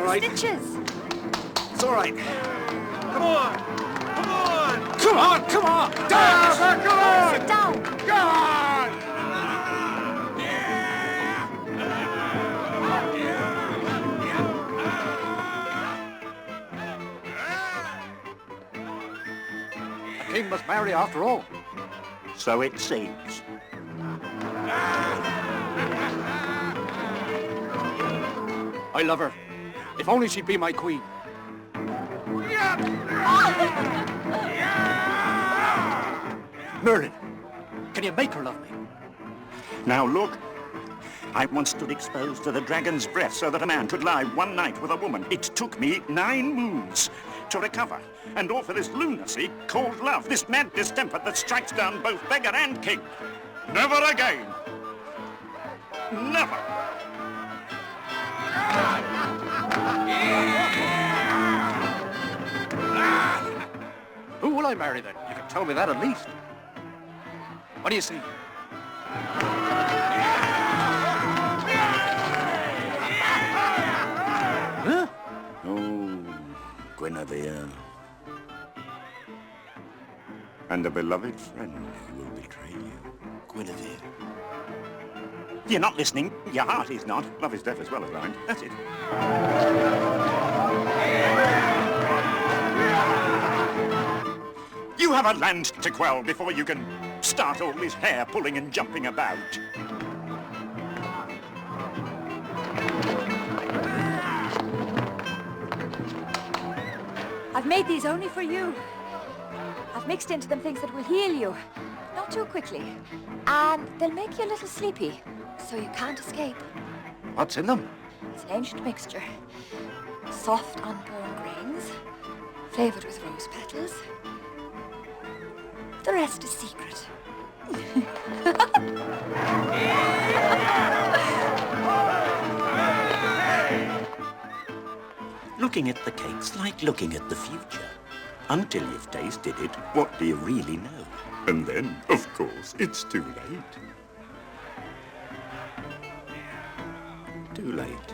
right. Stitches. It's all right. Come on! Come on! Come on, come on! Down! Come on! Sit down. Come on! The king must marry after all. So it seems. I love her. If only she'd be my queen. Merlin, can you make her love me? Now look, I once stood exposed to the dragon's breath so that a man could lie one night with a woman. It took me 9 moons to recover. And all for this lunacy called love, this mad distemper that strikes down both beggar and king. Never again. Never. Who will I marry then? You can tell me that at least. What do you see? Huh? Oh, Guinevere. And a beloved friend who will betray you. Guinevere. You're not listening. Your heart is not. Love is deaf as well as blind. That's it. You have a land to quell before you can start all this hair pulling and jumping about. I've made these only for you. I've mixed into them things that will heal you. Not too quickly. And they'll make you a little sleepy, so you can't escape. What's in them? It's an ancient mixture. Soft, unborn grains, flavored with rose petals. The rest is secret. Looking at the cake's like looking at the future. Until you've tasted it, what do you really know? And then, of course, it's too late. Too late.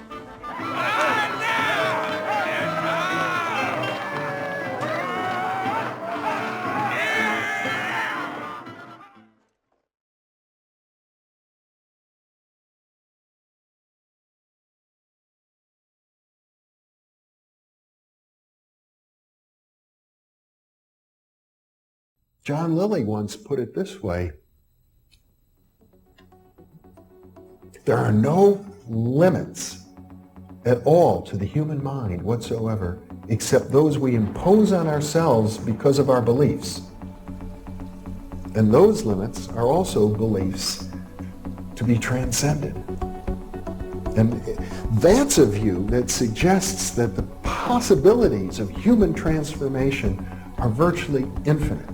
John Lilly once put it this way: there are no limits at all to the human mind whatsoever, except those we impose on ourselves because of our beliefs. And those limits are also beliefs to be transcended. And that's a view that suggests that the possibilities of human transformation are virtually infinite.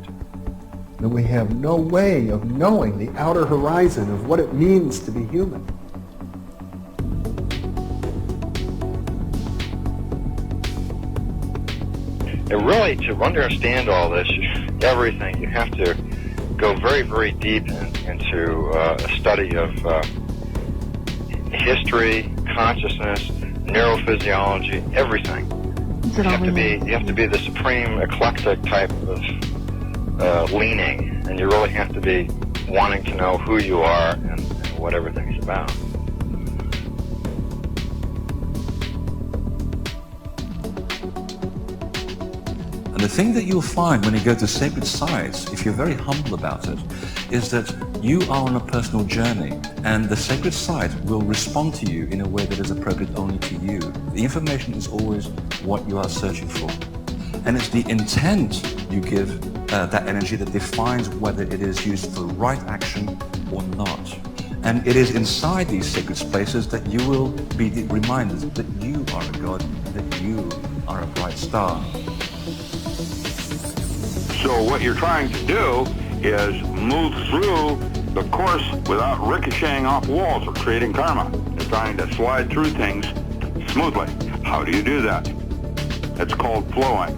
And we have no way of knowing the outer horizon of what it means to be human. And really, to understand all this, everything, you have to go very, very deep into a study of history, consciousness, neurophysiology, everything. You have to be the supreme eclectic type of leaning, and you really have to be wanting to know who you are and what everything's about. And the thing that you'll find when you go to sacred sites, if you're very humble about it, is that you are on a personal journey, and the sacred site will respond to you in a way that is appropriate only to you. The information is always what you are searching for. And it's the intent you give that energy that defines whether it is used for right action or not. And it is inside these sacred spaces that you will be reminded that you are a god, that you are a bright star. So what you're trying to do is move through the course without ricocheting off walls or creating karma. You're trying to slide through things smoothly. How do you do that? It's called flowing.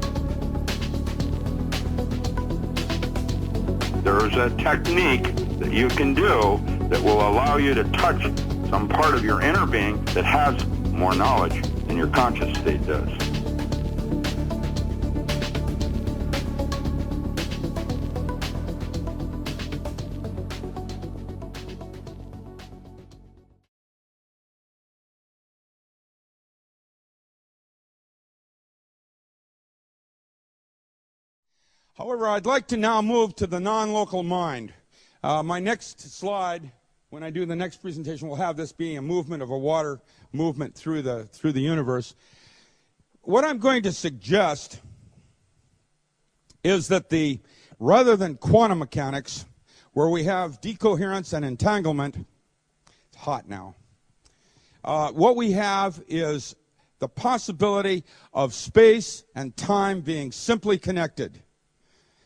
There's a technique that you can do that will allow you to touch some part of your inner being that has more knowledge and your conscious state does. However, I'd like to now move to the non-local mind. My next slide, when I do the next presentation, will have this being a movement of a water movement through the universe. What I'm going to suggest is that rather than quantum mechanics, where we have decoherence and entanglement, it's hot now. What we have is the possibility of space and time being simply connected.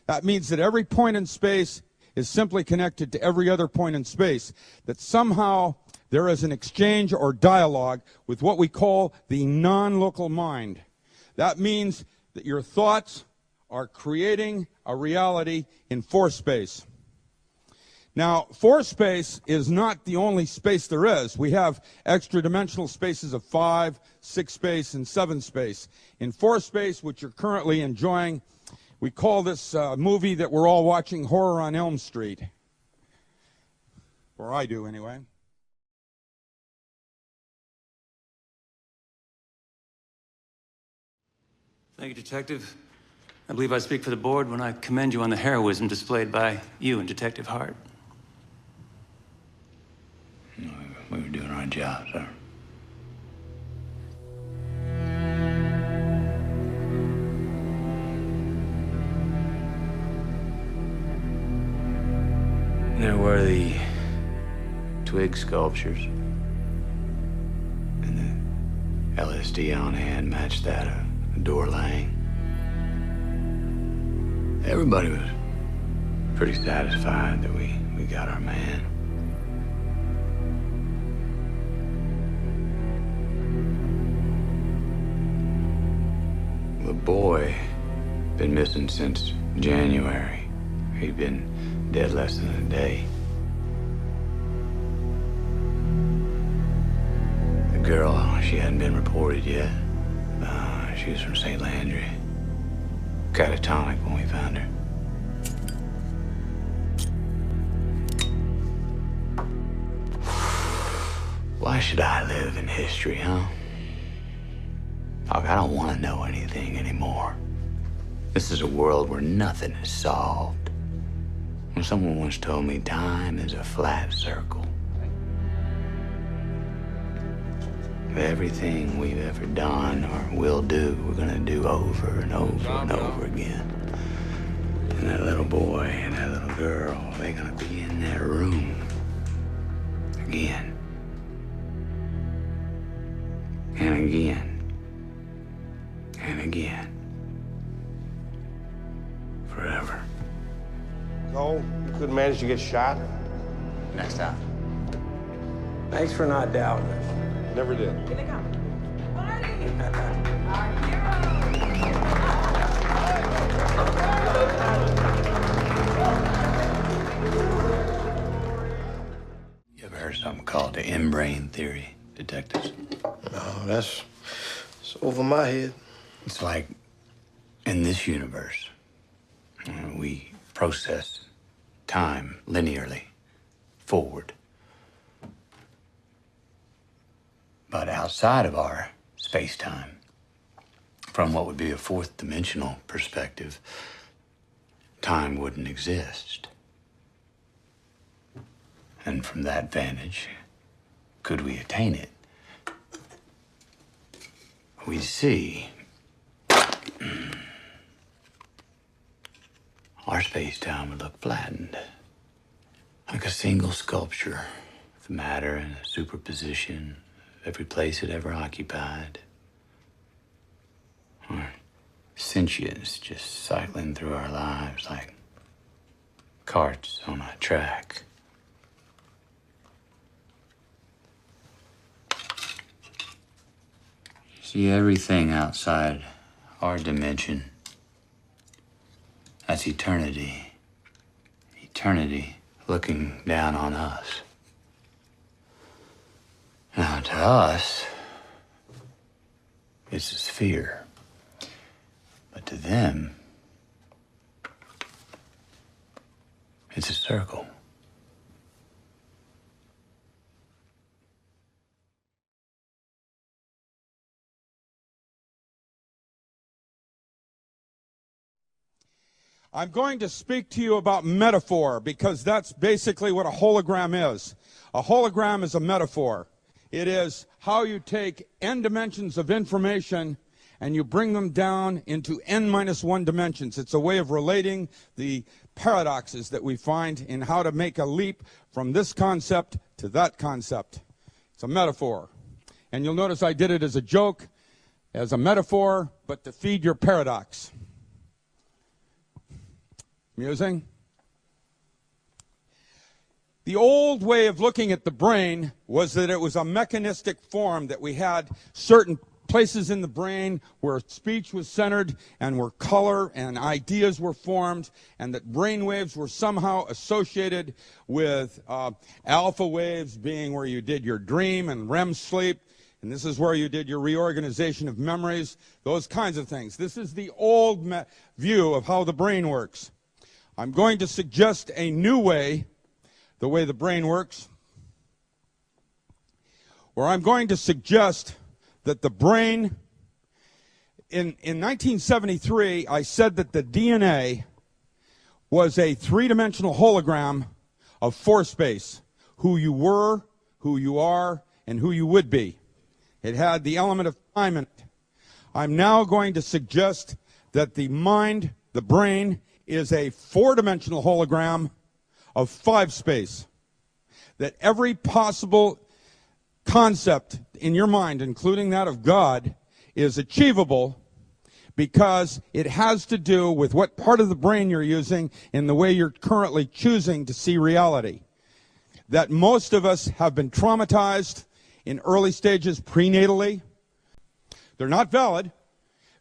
That means that every point in space is simply connected to every other point in space, that somehow there is an exchange or dialogue with what we call the non-local mind. That means that your thoughts are creating a reality in force space. Now, force space is not the only space there is. We have extra-dimensional spaces of 5, 6 space, and 7 space. In force space, which you're currently enjoying, we call this movie that we're all watching Horror on Elm Street. Or I do, anyway. Thank you, Detective. I believe I speak for the board when I commend you on the heroism displayed by you and Detective Hart. We were doing our job, sir. There were the twig sculptures. And the LSD on hand matched that of a door laying. Everybody was pretty satisfied that we got our man. The boy been missing since January. He'd been dead less than a day. The girl, she hadn't been reported yet. She was from St. Landry. Catatonic when we found her. Why should I live in history, huh? I don't want to know anything anymore. This is a world where nothing is solved. When someone once told me time is a flat circle. Everything we've ever done or will do, we're gonna do over and over and over again. And that little boy and that little girl, they're gonna be in that room again. And again. And again. Forever. So, you couldn't manage to get shot? Next time. Thanks for not doubting us. Never did. Here they come. Marty! Our You ever heard of something called the in-brain theory, detectives? No, that's over my head. It's like in this universe, we process time linearly forward. But outside of our space-time, from what would be a fourth dimensional perspective, time wouldn't exist. And from that vantage, could we attain it? We see our space-time would look flattened, like a single sculpture with matter in a superposition of every place it ever occupied. Or sentience just cycling through our lives like carts on a track. See, everything outside our dimension, that's eternity. Eternity looking down on us. Now, to us, This is fear. But to them, it's a circle. I'm going to speak to you about metaphor because that's basically what a hologram is. A hologram is a metaphor. It is how you take n dimensions of information and you bring them down into n-1 dimensions. It's a way of relating the paradoxes that we find in how to make a leap from this concept to that concept. It's a metaphor. And you'll notice I did it as a joke, as a metaphor, but to feed your paradox. Amusing? The old way of looking at the brain was that it was a mechanistic form, that we had certain places in the brain where speech was centered and where color and ideas were formed, and that brain waves were somehow associated with alpha waves being where you did your dream and REM sleep, and this is where you did your reorganization of memories, those kinds of things. This is the old view of how the brain works. I'm going to suggest a new way, the way the brain works, where I'm going to suggest that the brain, in 1973, I said that the DNA was a three-dimensional hologram of force space, who you were, who you are, and who you would be. It had the element of time in it. I'm now going to suggest that the mind, the brain, is a four-dimensional hologram of five space. That every possible concept in your mind, including that of God, is achievable because it has to do with what part of the brain you're using in the way you're currently choosing to see reality. That most of us have been traumatized in early stages prenatally. They're not valid,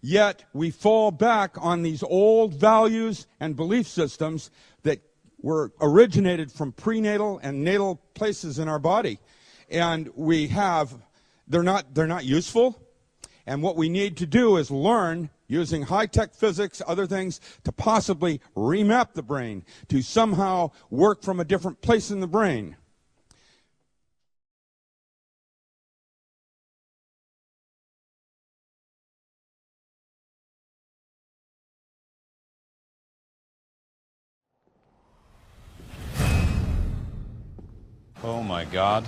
yet we fall back on these old values and belief systems that were originated from prenatal and natal places in our body. And they're not useful. And what we need to do is learn, using high-tech physics, other things, to possibly remap the brain, to somehow work from a different place in the brain. Oh my God.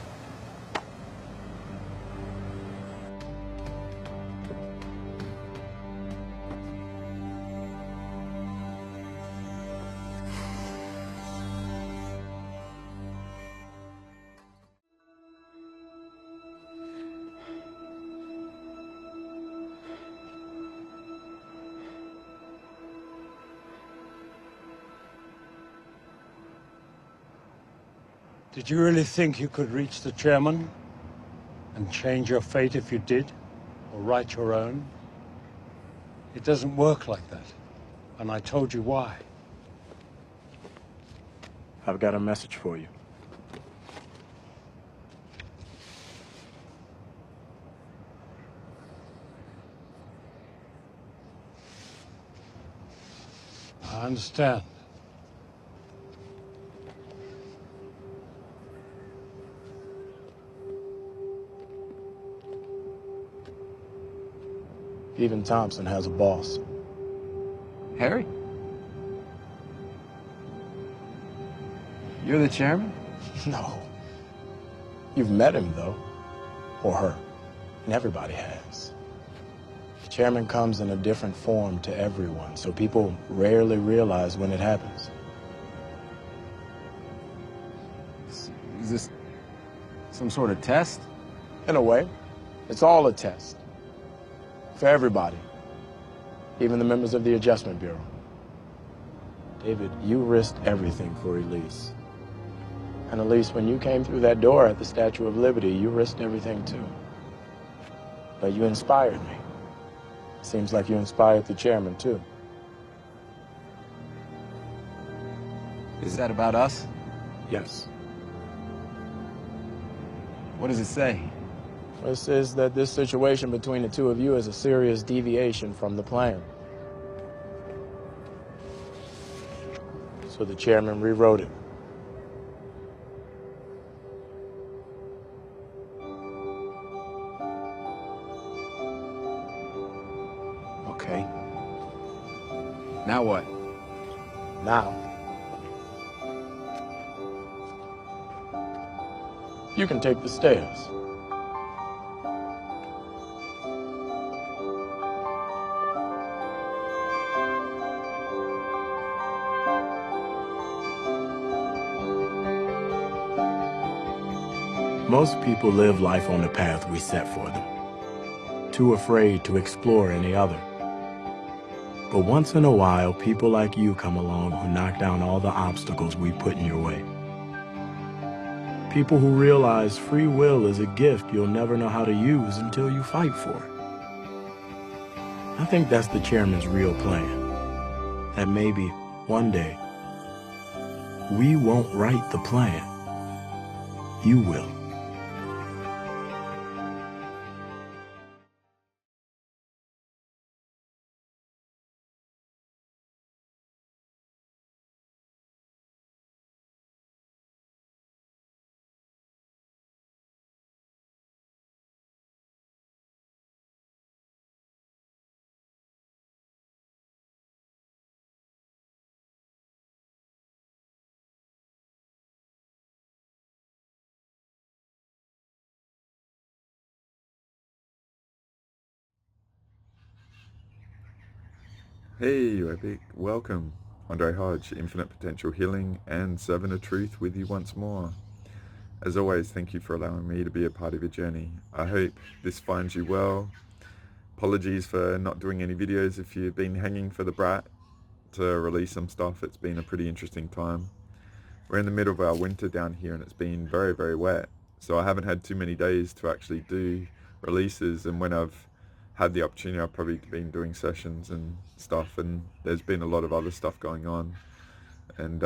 Did you really think you could reach the chairman and change your fate if you did, or write your own? It doesn't work like that, and I told you why. I've got a message for you. I understand. Even Thompson has a boss. Harry? You're the chairman? No. You've met him, though. Or her. And everybody has. The chairman comes in a different form to everyone, so people rarely realize when it happens. Is this some sort of test? In a way. It's all a test. For everybody. Even the members of the Adjustment Bureau. David, you risked everything for Elise. And Elise, when you came through that door at the Statue of Liberty, you risked everything too. But you inspired me. Seems like you inspired the chairman too. Is that about us? Yes. What does it say? It says that this situation between the two of you is a serious deviation from the plan. So the chairman rewrote it. Okay. Now what? Now, you can take the stairs. Most people live life on the path we set for them, too afraid to explore any other. But once in a while, people like you come along who knock down all the obstacles we put in your way. People who realize free will is a gift you'll never know how to use until you fight for it. I think that's the chairman's real plan. That maybe, one day, we won't write the plan. You will. Hey, you epic. Welcome. Andre Hodge, Infinite Potential Healing and Servant of Truth with you once more. As always, thank you for allowing me to be a part of your journey. I hope this finds you well. Apologies for not doing any videos if you've been hanging for the brat to release some stuff. It's been a pretty interesting time. We're in the middle of our winter down here and it's been very, very wet. So I haven't had too many days to actually do releases, and when I've had the opportunity, I've probably been doing sessions and stuff, and there's been a lot of other stuff going on, and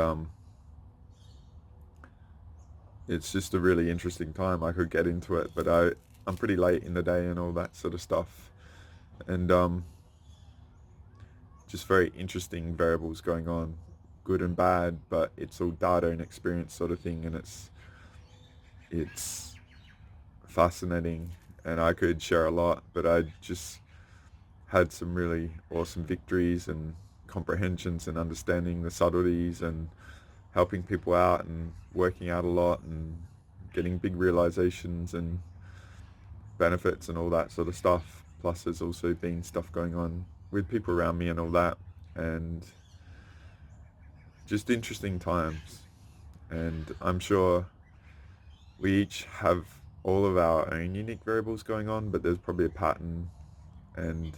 it's just a really interesting time. I could get into it, but I'm pretty late in the day and all that sort of stuff, and just very interesting variables going on, good and bad, but it's all data and experience sort of thing, and it's fascinating, and I could share a lot, but I just had some really awesome victories and comprehensions and understanding the subtleties and helping people out and working out a lot and getting big realizations and benefits and all that sort of stuff. Plus there's also been stuff going on with people around me and all that, and just interesting times. And I'm sure we each have all of our own unique variables going on, but there's probably a pattern, and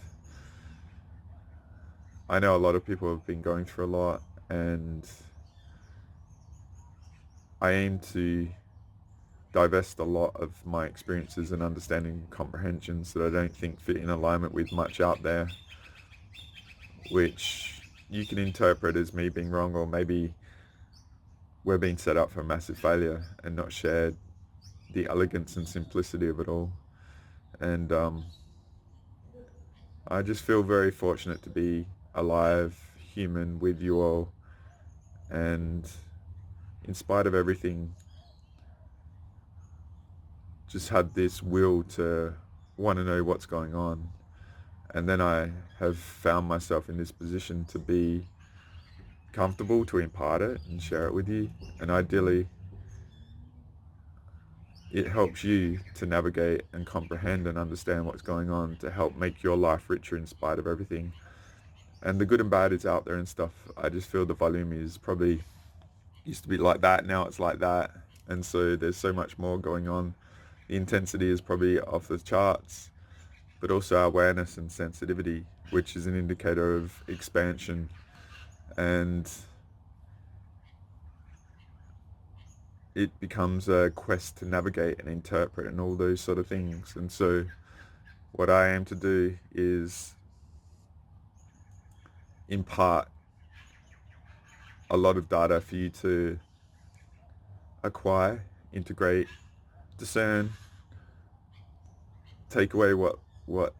I know a lot of people have been going through a lot, and I aim to divest a lot of my experiences and understanding comprehensions that I don't think fit in alignment with much out there, which you can interpret as me being wrong, or maybe we're being set up for a massive failure and not shared the elegance and simplicity of it all. And I just feel very fortunate to be alive, human, with you all, and in spite of everything, just had this will to want to know what's going on. And then I have found myself in this position to be comfortable to impart it and share it with you, and ideally it helps you to navigate and comprehend and understand what's going on, to help make your life richer in spite of everything. And the good and bad is out there and stuff. I just feel the volume is probably used to be like that, now it's like that, and so there's so much more going on. The intensity is probably off the charts, but also our awareness and sensitivity, which is an indicator of expansion. And it becomes a quest to navigate and interpret and all those sort of things. And so what I aim to do is impart a lot of data for you to acquire, integrate, discern, take away what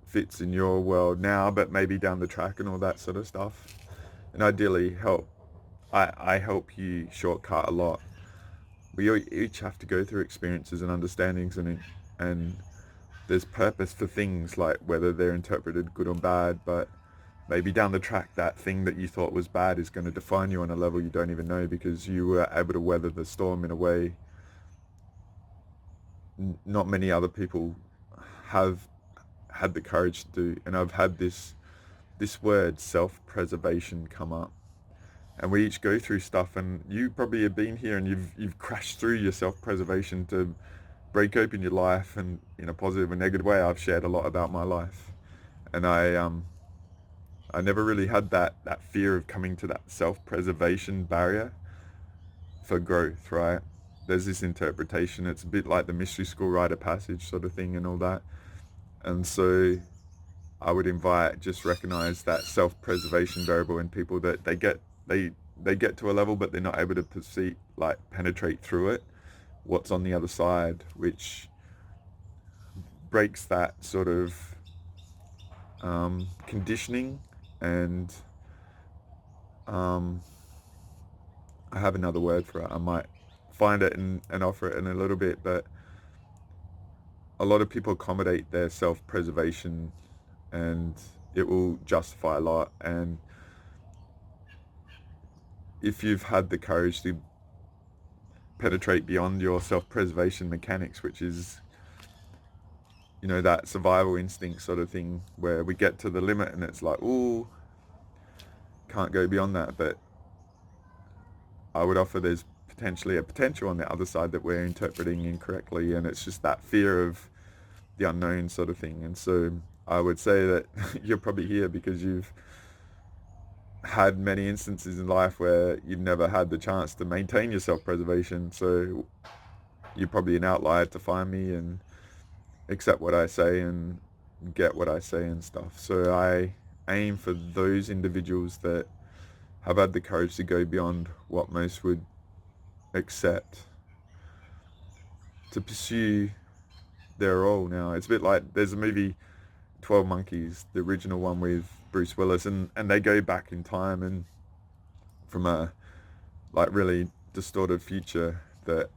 fits in your world now, but maybe down the track and all that sort of stuff. And ideally help. I help you shortcut a lot. We each have to go through experiences and understandings, and there's purpose for things, like whether they're interpreted good or bad, but maybe down the track that thing that you thought was bad is going to define you on a level you don't even know, because you were able to weather the storm in a way not many other people have had the courage to do. And I've had this word self-preservation come up, and we each go through stuff, and you probably have been here and you've crashed through your self-preservation to break open your life, and in a positive and negative way. I've shared a lot about my life, and I never really had that fear of coming to that self-preservation barrier for growth, right? There's this interpretation, it's a bit like the mystery school rite of passage sort of thing and all that. And so I would invite, just recognize that self-preservation variable in people, that they get to a level, but they're not able to penetrate through it, what's on the other side, which breaks that sort of conditioning. And I have another word for it. I might find it and offer it in a little bit, but a lot of people accommodate their self-preservation, and it will justify a lot. And if you've had the courage to penetrate beyond your self-preservation mechanics, which is, you know, that survival instinct sort of thing, where we get to the limit and it's like, ooh, can't go beyond that. But I would offer there's potentially a potential on the other side that we're interpreting incorrectly, and it's just that fear of the unknown sort of thing. And so I would say that you're probably here because you've had many instances in life where you've never had the chance to maintain your self-preservation. So you're probably an outlier to find me and accept what I say and get what I say and stuff. So I aim for those individuals that have had the courage to go beyond what most would accept, to pursue their role. Now it's a bit like, there's a movie 12 Monkeys, the original one with Bruce Willis, and they go back in time and from a really distorted future that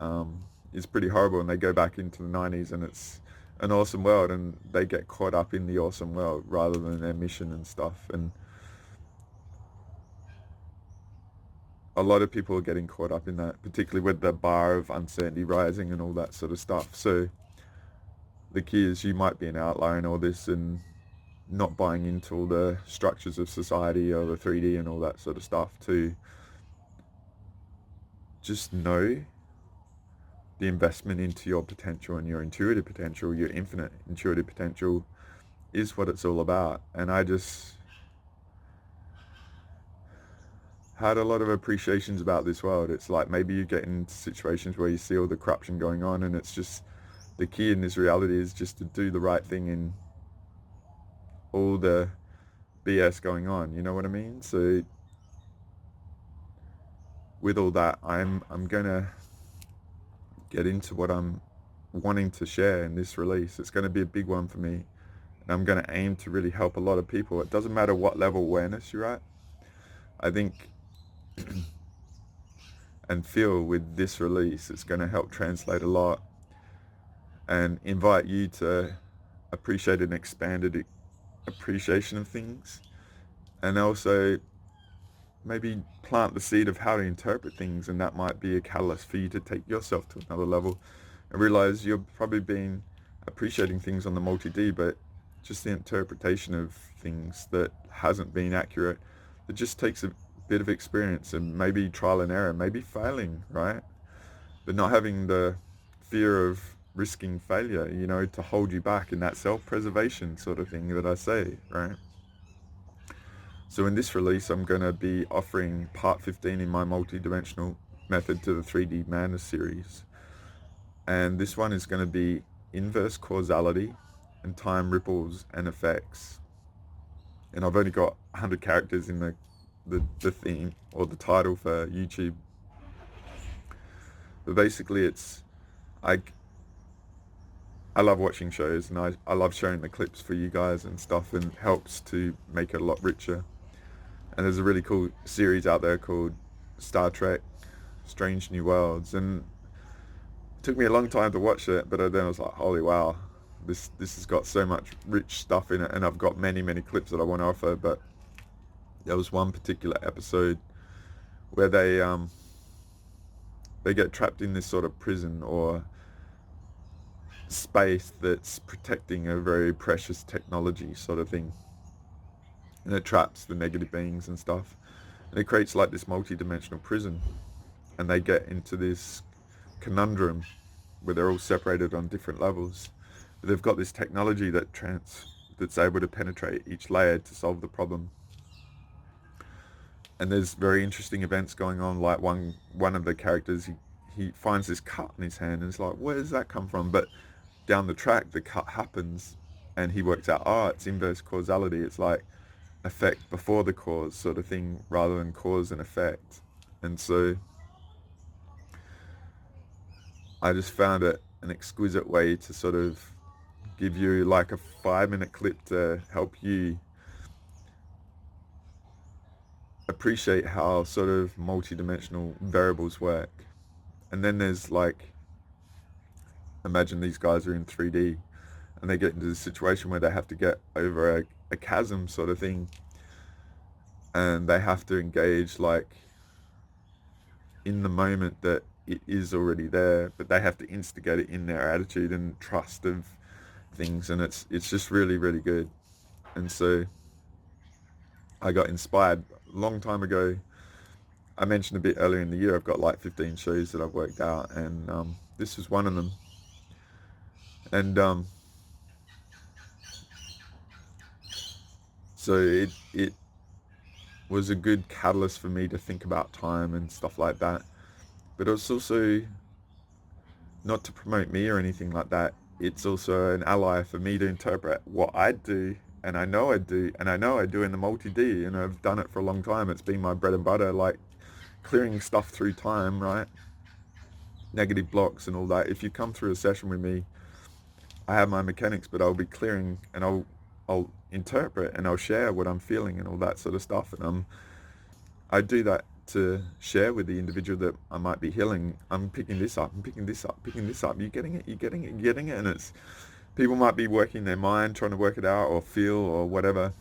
is pretty horrible, and they go back into the 90s and it's an awesome world, and they get caught up in the awesome world rather than their mission and stuff. And a lot of people are getting caught up in that, particularly with the bar of uncertainty rising and all that sort of stuff. So the key is, you might be an outlier in all this and not buying into all the structures of society or the 3D and all that sort of stuff, to just know the investment into your potential and your intuitive potential, your infinite intuitive potential, is what it's all about. And I just had a lot of appreciations about this world. It's like, maybe you get into situations where you see all the corruption going on, and it's just, the key in this reality is just to do the right thing in all the BS going on, you know what I mean? So with all that, I'm gonna get into what I'm wanting to share in this release. It's going to be a big one for me, and I'm going to aim to really help a lot of people. It doesn't matter what level awareness you're at. I think and feel with this release, it's going to help translate a lot and invite you to appreciate an expanded appreciation of things, and also maybe plant the seed of how to interpret things, and that might be a catalyst for you to take yourself to another level and realize you've probably been appreciating things on the multi-D, but just the interpretation of things that hasn't been accurate. It just takes a bit of experience and maybe trial and error, maybe failing, right? But not having the fear of risking failure, you know, to hold you back in that self-preservation sort of thing that I say, right? So in this release, I'm going to be offering part 15 in my Multidimensional Method to the 3D Madness series. And this one is going to be inverse causality and time ripples and effects. And I've only got 100 characters in the theme or the title for YouTube. But basically it's, I I love watching shows, and I love sharing the clips for you guys and stuff, and helps to make it a lot richer. And there's a really cool series out there called Star Trek Strange New Worlds, and it took me a long time to watch it, but then I was like, holy wow, this has got so much rich stuff in it, and I've got many clips that I want to offer. But there was one particular episode where they get trapped in this sort of prison or space that's protecting a very precious technology sort of thing, and it traps the negative beings and stuff, and it creates like this multi-dimensional prison, and they get into this conundrum where they're all separated on different levels, but they've got this technology that's able to penetrate each layer to solve the problem. And there's very interesting events going on, like one of the characters, he finds this cut in his hand, and it's like, where does that come from? But down the track, the cut happens, and he works out, it's inverse causality. It's like effect before the cause sort of thing, rather than cause and effect. And so I just found it an exquisite way to sort of give you like a 5-minute clip to help you appreciate how sort of multi-dimensional variables work. And then there's like, imagine these guys are in 3D and they get into this situation where they have to get over a chasm sort of thing, and they have to engage like in the moment that it is already there, but they have to instigate it in their attitude and trust of things, and it's just really good. And so I got inspired a long time ago. I mentioned a bit earlier in the year I've got like 15 shows that I've worked out, and this was one of them. And so it was a good catalyst for me to think about time and stuff like that. But it's also not to promote me or anything like that. It's also an ally for me to interpret what I do, and I know I do, and I know I do in the multi-D, and I've done it for a long time. It's been my bread and butter, like clearing stuff through time, right? Negative blocks and all that. If you come through a session with me, I have my mechanics, but I'll be clearing, and I'll interpret, and I'll share what I'm feeling and all that sort of stuff. And I do that to share with the individual that I might be healing. I'm picking this up, I'm picking this up, picking this up. You're getting it, you're getting it, you're getting it. And it's, people might be working their mind, trying to work it out or feel or whatever.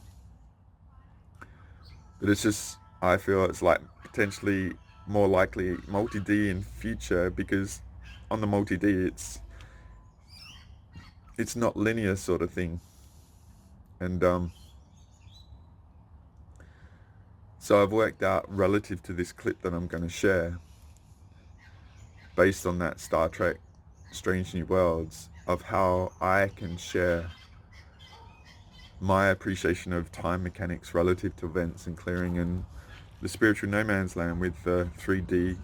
But it's just, I feel it's like potentially more likely multi-D in future, because on the multi-D it's not linear sort of thing. And so I've worked out, relative to this clip that I'm going to share, based on that Star Trek Strange New Worlds, of how I can share my appreciation of time mechanics relative to events and clearing, and the spiritual no man's land with the 3D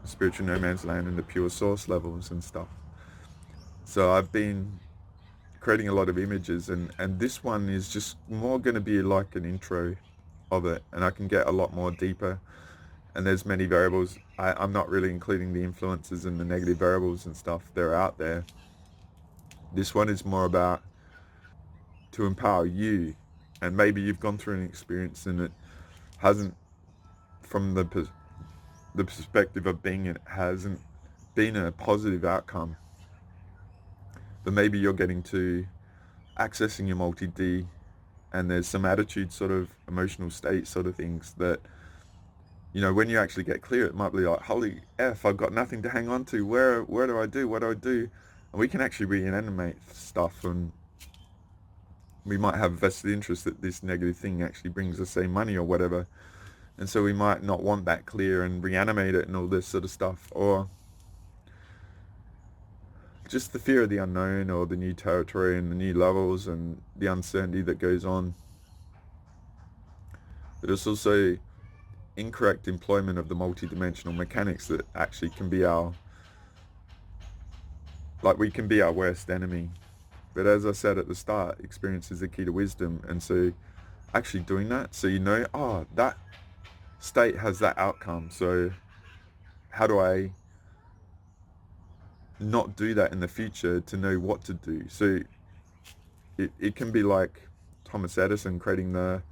spiritual no man's land and the pure source levels and stuff. So I've been creating a lot of images, and this one is just more going to be like an intro of it, and I can get a lot more deeper, and there's many variables. I'm not really including the influences and the negative variables and stuff. They're out there. This one is more about to empower you, and maybe you've gone through an experience and it hasn't, from the perspective of being, it hasn't been a positive outcome, but maybe you're getting to accessing your multi-D, and there's some attitude sort of emotional state sort of things that, you know, when you actually get clear, it might be like, holy F, I've got nothing to hang on to. Where do I do? What do I do? And we can actually reanimate stuff, and we might have a vested interest that this negative thing actually brings us, say, money or whatever. And so we might not want that clear and reanimate it and all this sort of stuff. Or just the fear of the unknown, or the new territory and the new levels and the uncertainty that goes on. But it's also incorrect employment of the multi-dimensional mechanics that actually can be we can be our worst enemy. But as I said at the start, experience is the key to wisdom. And so actually doing that, so you know, that state has that outcome. So how do I not do that in the future to know what to do. So it can be like Thomas Edison creating the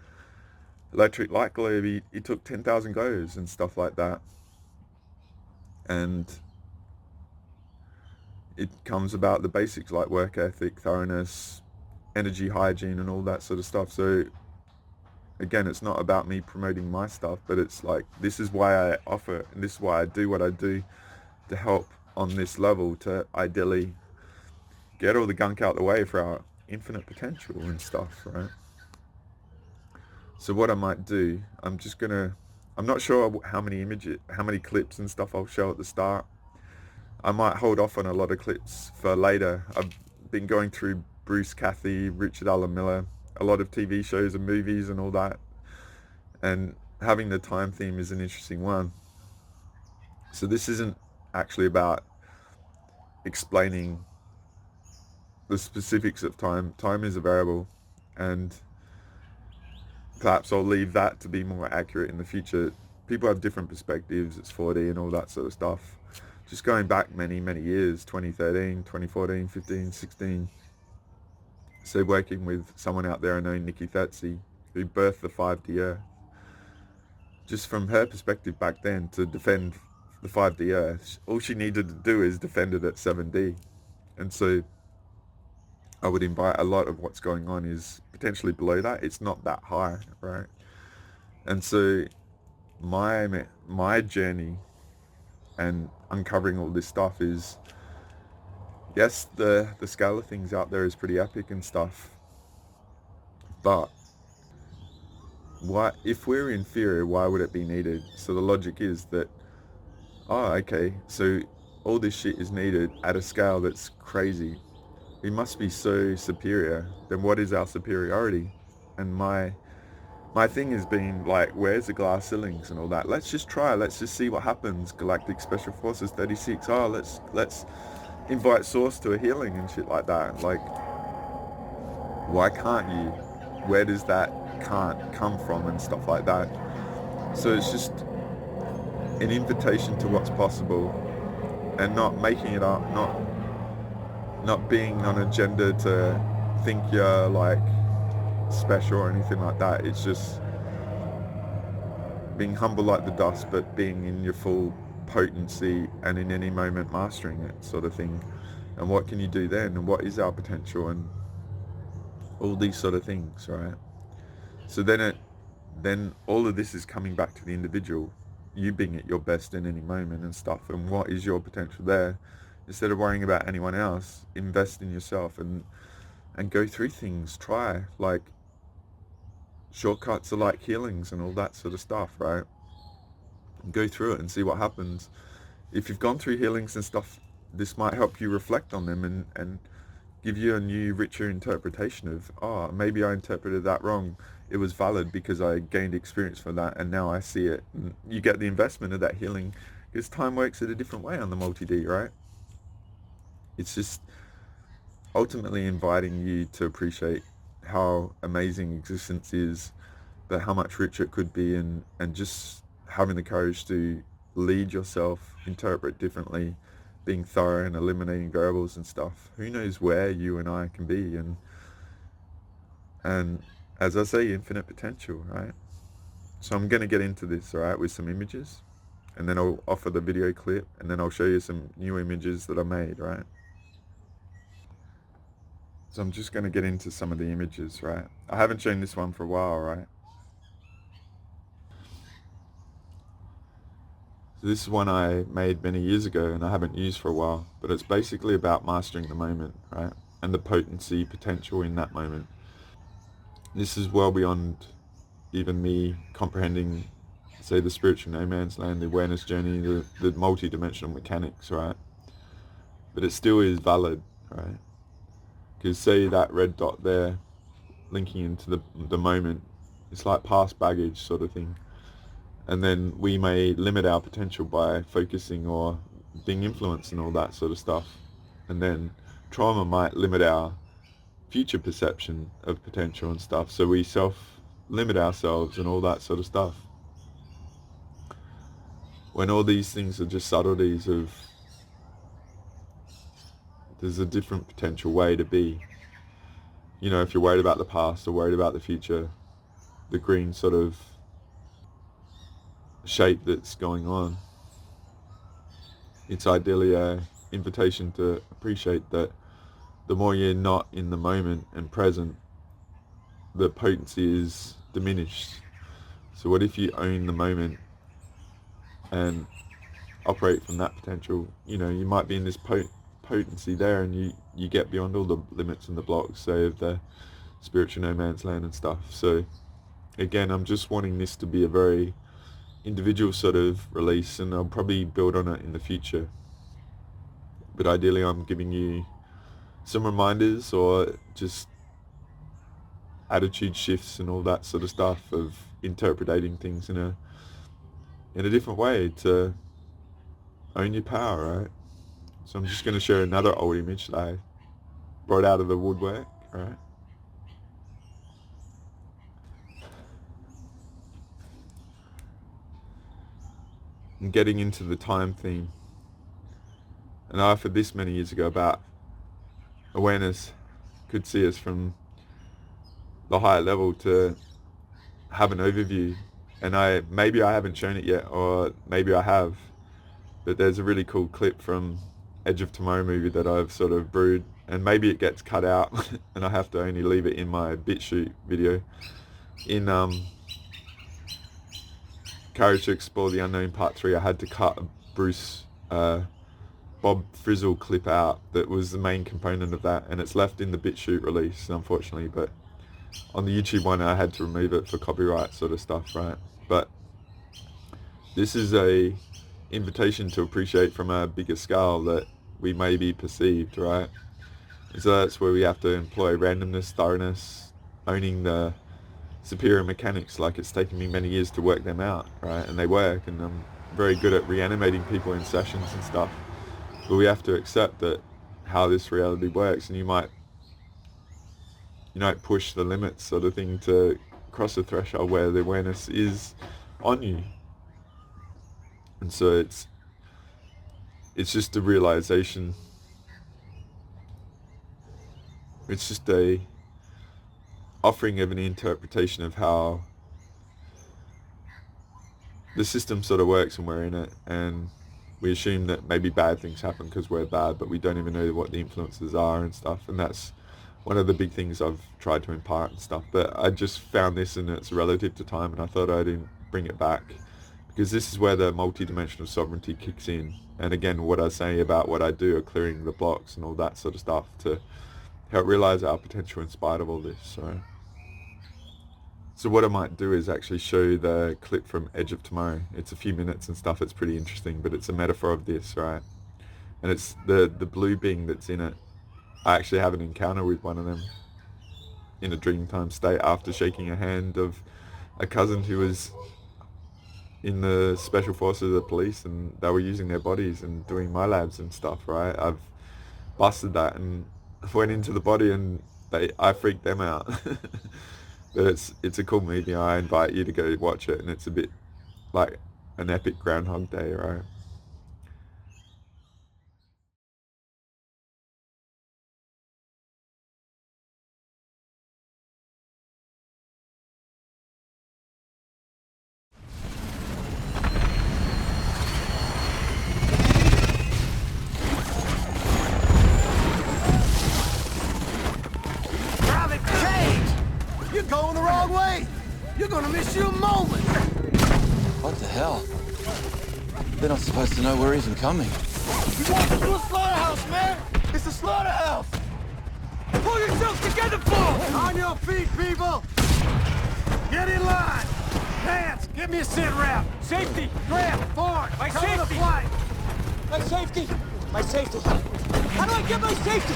electric light globe. He took 10,000 goes and stuff like that. And it comes about the basics like work ethic, thoroughness, energy hygiene, and all that sort of stuff. So again, it's not about me promoting my stuff, but it's like, this is why I offer, and this is why I do what I do, to help on this level to ideally get all the gunk out the way for our infinite potential and stuff, right? So what I might do, I'm not sure how many clips and stuff I'll show at the start. I might hold off on a lot of clips for later. I've been going through Bruce Cathy, Richard Alan Miller, a lot of TV shows and movies and all that. And having the time theme is an interesting one. So this isn't actually about explaining the specifics of time. Time is a variable, and perhaps I'll leave that to be more accurate in the future. People have different perspectives. It's 4D and all that sort of stuff. Just going back many, many years, 2013, 2014, 15, 16. So working with someone out there I know, Nikki Thetzi, who birthed the 5D Earth. Just from her perspective back then, to defend the 5D Earth, all she needed to do is defend it at 7D. And so I would invite a lot of what's going on is potentially below that. It's not that high, right? And so my journey and uncovering all this stuff is, yes, the scale of things out there is pretty epic and stuff, but if we're inferior, why would it be needed? So the logic is that, okay, so all this shit is needed at a scale that's crazy. We must be so superior. Then what is our superiority? And my thing has been like, where's the glass ceilings and all that? Let's just try. Let's just see what happens. Galactic Special Forces 36. Let's invite Source to a healing and shit like that. Like, why can't you? Where does that can't come from and stuff like that? So it's just an invitation to what's possible, and not making it up, not being on an agenda to think you're like special or anything like that. It's just being humble like the dust, but being in your full potency and in any moment mastering it, sort of thing. And what can you do then, and what is our potential, and all these sort of things, right? So then all of this is coming back to the individual, you being at your best in any moment and stuff, and what is your potential there. Instead of worrying about anyone else, invest in yourself and go through things. Try, like, shortcuts are like healings and all that sort of stuff, right? Go through it and see what happens. If you've gone through healings and stuff, this might help you reflect on them and give you a new, richer interpretation of, maybe I interpreted that wrong. It was valid because I gained experience from that, and now I see it. And you get the investment of that healing, because time works in a different way on the multi-D, right? It's just ultimately inviting you to appreciate how amazing existence is, but how much richer it could be, and just having the courage to lead yourself, interpret differently, being thorough and eliminating variables and stuff. Who knows where you and I can be, and as I say, infinite potential, right? So I'm going to get into this, all right, with some images, and then I'll offer the video clip, and then I'll show you some new images that I made, right? So I'm just going to get into some of the images, right? I haven't shown this one for a while, right? So this is one I made many years ago and I haven't used for a while, but it's basically about mastering the moment, right? And the potency, potential in that moment. This is well beyond even me comprehending, say, the spiritual no man's land, the awareness journey, the multi-dimensional mechanics, right? But it still is valid, right? Because say that red dot there, linking into the moment, it's like past baggage sort of thing. And then we may limit our potential by focusing or being influenced and all that sort of stuff. And then trauma might limit our future perception of potential and stuff. So we self-limit ourselves and all that sort of stuff. When all these things are just subtleties of There's a different potential way to be. You know, if you're worried about the past or worried about the future, the green sort of shape that's going on, it's ideally an invitation to appreciate that the more you're not in the moment and present, the potency is diminished. So what if you own the moment and operate from that potential? You know, you might be in this potency there, and you get beyond all the limits and the blocks, say, of the spiritual no man's land and stuff. So again, I'm just wanting this to be a very individual sort of release, and I'll probably build on it in the future. But ideally, I'm giving you some reminders or just attitude shifts and all that sort of stuff of interpreting things in a different way to own your power, right? So I'm just going to share another old image that I brought out of the woodwork, right? And getting into the time theme. And I offered this many years ago about awareness could see us from the higher level to have an overview. And maybe I haven't shown it yet, or maybe I have, but there's a really cool clip from Edge of Tomorrow movie that I've sort of brewed, and maybe it gets cut out and I have to only leave it in my BitChute video. In Courage to Explore the Unknown Part 3, I had to cut a Bruce Bob Frizzle clip out that was the main component of that, and it's left in the BitChute release, unfortunately, but on the YouTube one I had to remove it for copyright sort of stuff, right? But this is a invitation to appreciate from a bigger scale that we may be perceived, right? And so that's where we have to employ randomness, thoroughness, owning the superior mechanics. Like, it's taken me many years to work them out, right? And they work, and I'm very good at reanimating people in sessions and stuff. But we have to accept that how this reality works, and you might push the limits sort of thing to cross a threshold where the awareness is on you. And so it's just a realization. It's just a offering of an interpretation of how the system sort of works, and we're in it, and we assume that maybe bad things happen because we're bad, but we don't even know what the influences are and stuff. And that's one of the big things I've tried to impart and stuff. But I just found this, and it's relative to time, and I thought I'd bring it back, because this is where the multidimensional sovereignty kicks in. And again, what I say about what I do of clearing the blocks and all that sort of stuff to help realize our potential in spite of all this, right? So what I might do is actually show the clip from Edge of Tomorrow. It's a few minutes and stuff. It's pretty interesting, but it's a metaphor of this, right? And it's the blue being that's in it. I actually have an encounter with one of them in a dreamtime state after shaking a hand of a cousin who was in the special forces of the police, and they were using their bodies and doing my labs and stuff, right? I've busted that and went into the body, and I freaked them out. But it's a cool movie. I invite you to go watch it, and it's a bit like an epic Groundhog Day, right? You're going the wrong way! You're gonna miss your moment! What the hell? They're not supposed to know we're even coming. You walking through a slaughterhouse, man! It's a slaughterhouse! Pull yourself together, fool! On your feet, people! Get in line! Hands, give me a sit rep! Safety! Grab! Forward! My safety! Flight. My safety! My safety! How do I get my safety?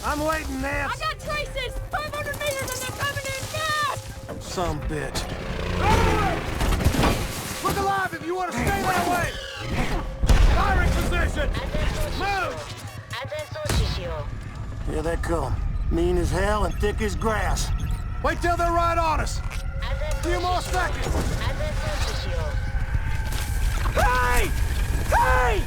I'm waiting, Nance! I got traces! 500 meters and they're coming in fast! Some bitch. Look alive if you want to stay that way! Firing position! Move! Here they come. Mean as hell and thick as grass. Wait till they're right on us! Few more seconds! Hey! Hey!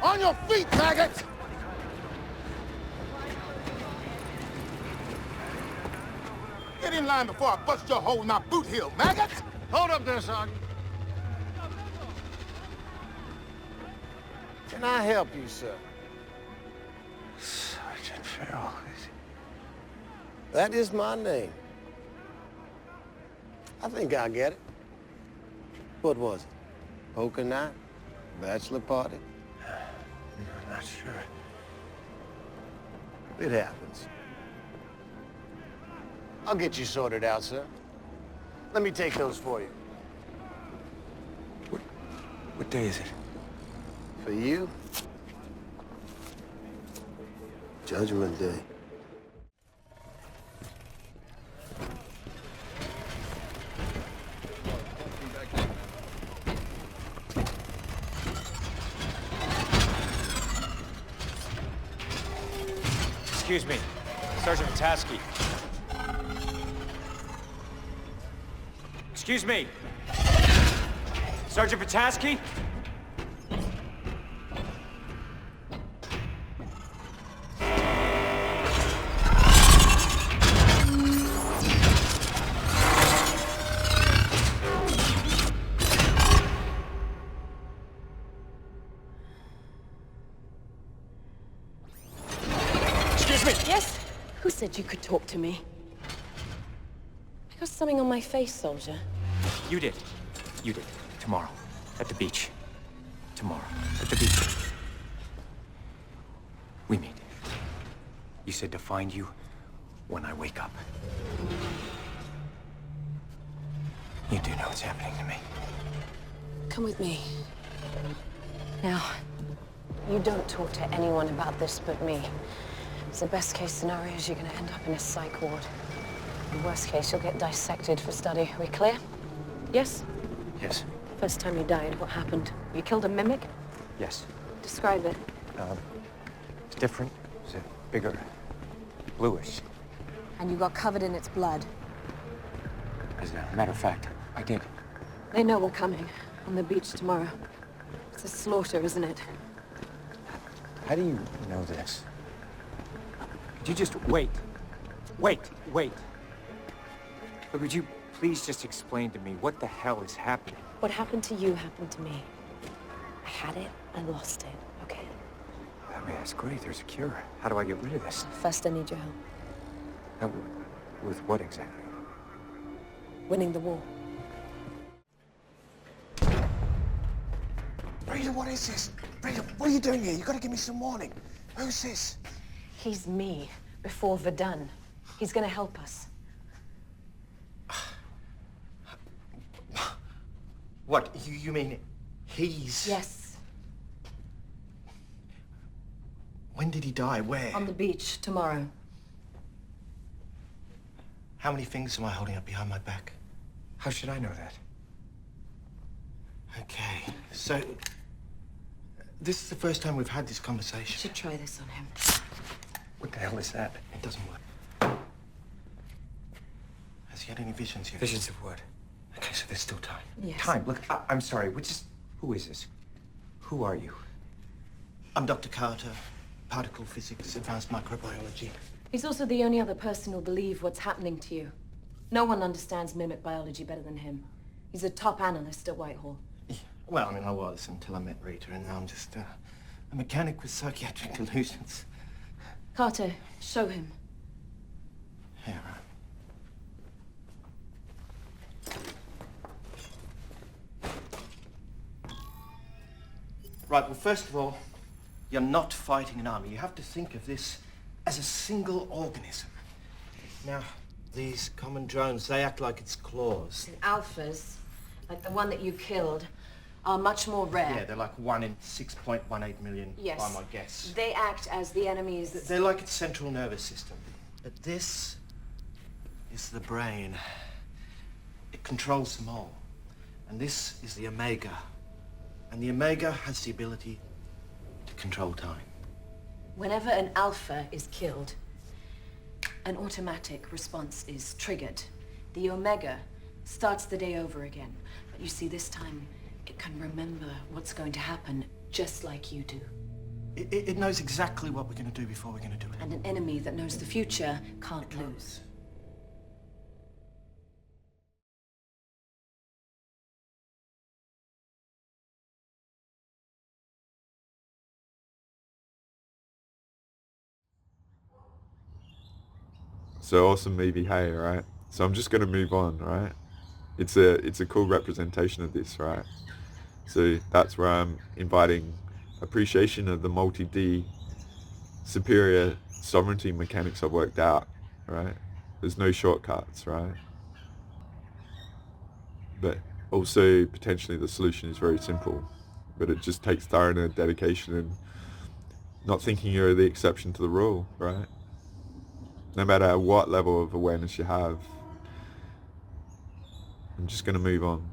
On your feet, maggot! Get in line before I bust your hole in my boot heel, maggot! Hold up there, Sergeant. Can I help you, sir? Sergeant Farrell. That is my name. I think I get it. What was it? Poker night? Bachelor party? I'm not sure. It happens. I'll get you sorted out, sir. Let me take those for you. What day is it? For you? Judgment Day. Excuse me, Sergeant Pataski. Excuse me. Sergeant Pataski? Yes? Who said you could talk to me? I got something on my face, soldier. You did. You did. Tomorrow. At the beach. Tomorrow. At the beach. We meet. You said to find you when I wake up. You do know what's happening to me. Come with me. Now, you don't talk to anyone about this but me. So the best case scenario is you're going to end up in a psych ward. In worst case, you'll get dissected for study. Are we clear? Yes? Yes. First time you died, what happened? You killed a mimic? Yes. Describe it. It's different. It's a bigger, bluish. And you got covered in its blood. As a matter of fact, I did. They know we're coming. On the beach tomorrow. It's a slaughter, isn't it? How do you know this? Could you just wait? Wait. But would you please just explain to me what the hell is happening? What happened to you happened to me. I had it, I lost it, okay? I mean, that's great. There's a cure. How do I get rid of this? First, I need your help. Now, with what exactly? Winning the war. Breda, what is this? Breda, what are you doing here? You gotta give me some warning. Who's this? He's me, before Verdun. He's gonna help us. What? You mean he's... Yes. When When did he die? Where? On the beach, tomorrow. How many fingers am I holding up behind my back? How should I know that? Okay, so... This is the first time we've had this conversation. You should try this on him. What the hell is that? It doesn't work. Has he had any visions yet? Visions of what? Okay, so there's still time. Yes. Time. Look, I'm sorry. Who is this? Who are you? I'm Dr. Carter, particle physics, advanced microbiology. He's also the only other person who'll believe what's happening to you. No one understands mimic biology better than him. He's a top analyst at Whitehall. Yeah. Well, I mean, I was until I met Rita, and now I'm just a mechanic with psychiatric delusions. Carter, show him. Yeah, right. Right, well, first of all, you're not fighting an army. You have to think of this as a single organism. Now, these common drones, they act like it's claws. And alphas, like the one that you killed, are much more rare. Yeah, they're like 1 in 6.18 million, Yes. by my guess. They act as the enemy's... They're like its central nervous system. But this is the brain. It controls them all. And this is the Omega. And the Omega has the ability to control time. Whenever an alpha is killed, an automatic response is triggered. The Omega starts the day over again. But you see, this time, it can remember what's going to happen just like you do. It knows exactly what we're going to do before we're going to do it. And an enemy that knows the future can't lose. So awesome movie, hey, right? So I'm just going to move on, right? It's a cool representation of this, right? So that's where I'm inviting appreciation of the multi-D superior sovereignty mechanics I've worked out, right? There's no shortcuts, right? But also potentially the solution is very simple, but it just takes thoroughness, dedication, and not thinking you're the exception to the rule, right? No matter what level of awareness you have. I'm just going to move on.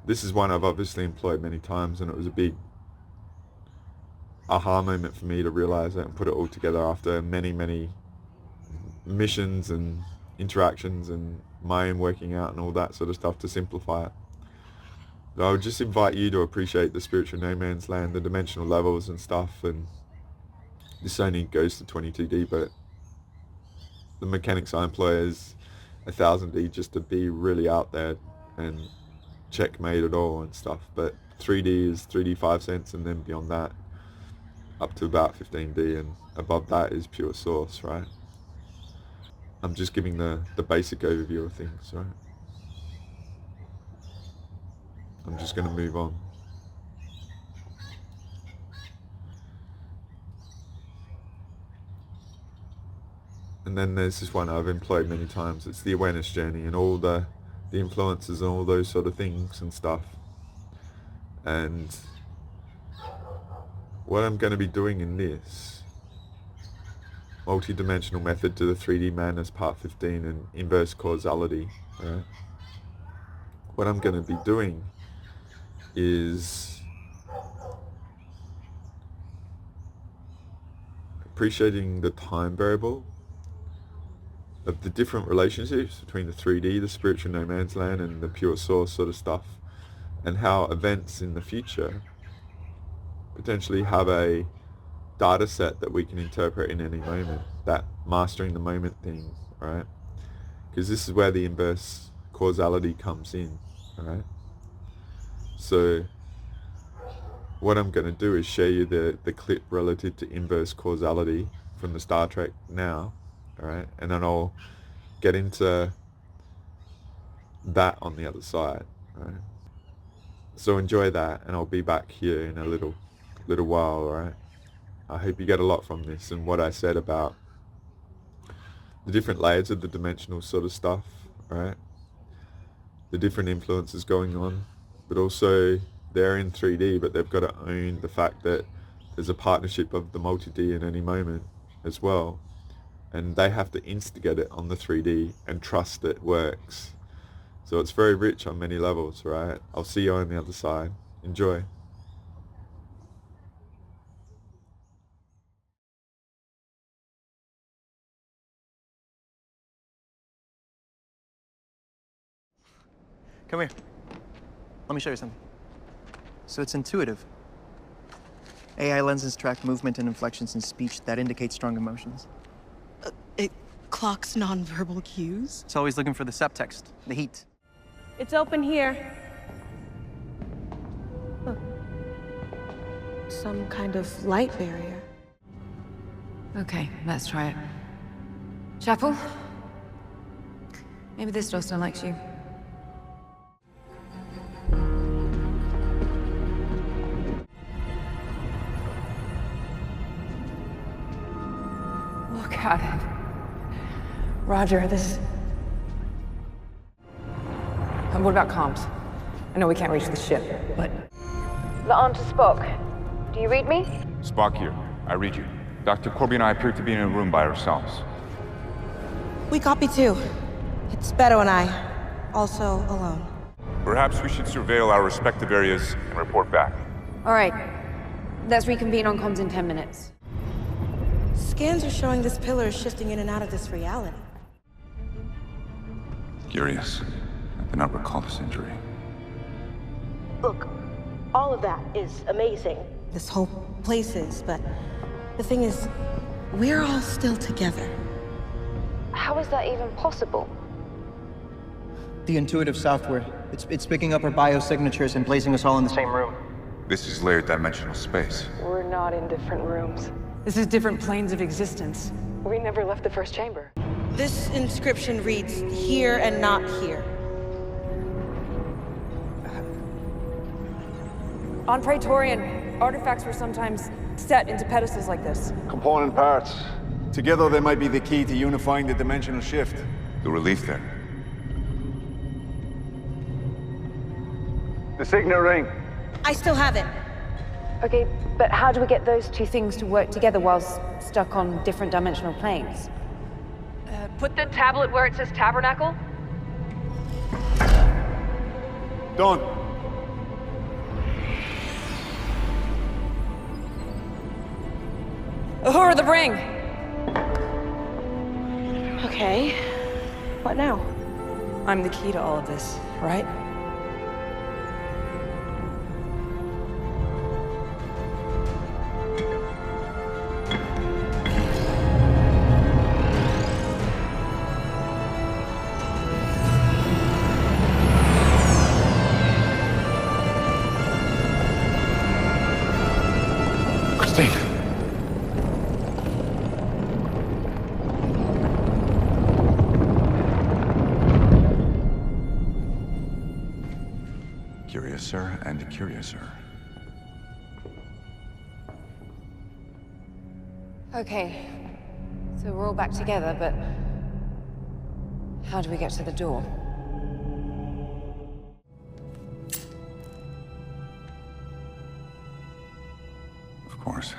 This is one I've obviously employed many times, and it was a big aha moment for me to realize it and put it all together after many, many missions and interactions and my own working out and all that sort of stuff to simplify it. But I would just invite you to appreciate the spiritual no man's land, the dimensional levels and stuff, and this only goes to 22D, but the mechanics I employ is 1000D just to be really out there and checkmate it all and stuff. But 3D is 3D 5 cents, and then beyond that up to about 15D, and above that is pure source, right? I'm just giving the basic overview of things, right? I'm just going to move on. And then there's this one I've employed many times. It's the awareness journey and all the influences and all those sort of things and stuff. And what I'm going to be doing in this multidimensional method to the 3D madness part 15 and inverse causality, right? What I'm going to be doing is appreciating the time variable of the different relationships between the 3D, the spiritual no man's land, and the pure source sort of stuff, and how events in the future potentially have a data set that we can interpret in any moment, that mastering the moment thing, right? Because this is where the inverse causality comes in, right? So what I'm going to do is share you the clip relative to inverse causality from the Star Trek now, all right? And then I'll get into that on the other side, right? So enjoy that, and I'll be back here in a little while, all right? I hope you get a lot from this and what I said about the different layers of the dimensional sort of stuff, right? the different influences going on, but also they're in 3D, but they've got to own the fact that there's a partnership of the multi-D in any moment as well, and they have to instigate it on the 3D and trust it works. So it's very rich on many levels, right? I'll see you on the other side. Enjoy. Come here. Let me show you something. So it's intuitive. AI lenses track movement and inflections in speech that indicate strong emotions. It clocks nonverbal cues? It's always looking for the subtext, the heat. It's open here. Oh. Some kind of light barrier. Okay, let's try it. Chapel? Maybe this door still likes you. Look at it. Roger, this... What about comms? I know we can't reach the ship, but... La'an to Spock. Do you read me? Spock here. I read you. Dr. Corby and I appear to be in a room by ourselves. We copy too. It's Beto and I, also alone. Perhaps we should surveil our respective areas and report back. All right. Let's reconvene on comms in 10 minutes. Scans are showing this pillar is shifting in and out of this reality. Curious. I do not recall this injury. Look, all of that is amazing. This whole place is, but the thing is, we're all still together. How is that even possible? The intuitive software. It's picking up our biosignatures and placing us all in the same room. This is layered dimensional space. We're not in different rooms. This is different planes of existence. We never left the first chamber. This inscription reads, here and not here. On Praetorian, artifacts were sometimes set into pedestals like this. Component parts. Together they might be the key to unifying the dimensional shift. The relief there. The signet ring. I still have it. Okay, but how do we get those two things to work together whilst stuck on different dimensional planes? Put the tablet where it says tabernacle. Done. Uhura, the ring! Okay. What now? I'm the key to all of this, right? Curiouser and curiouser. Okay, so we're all back together, but how do we get to the door? Of course.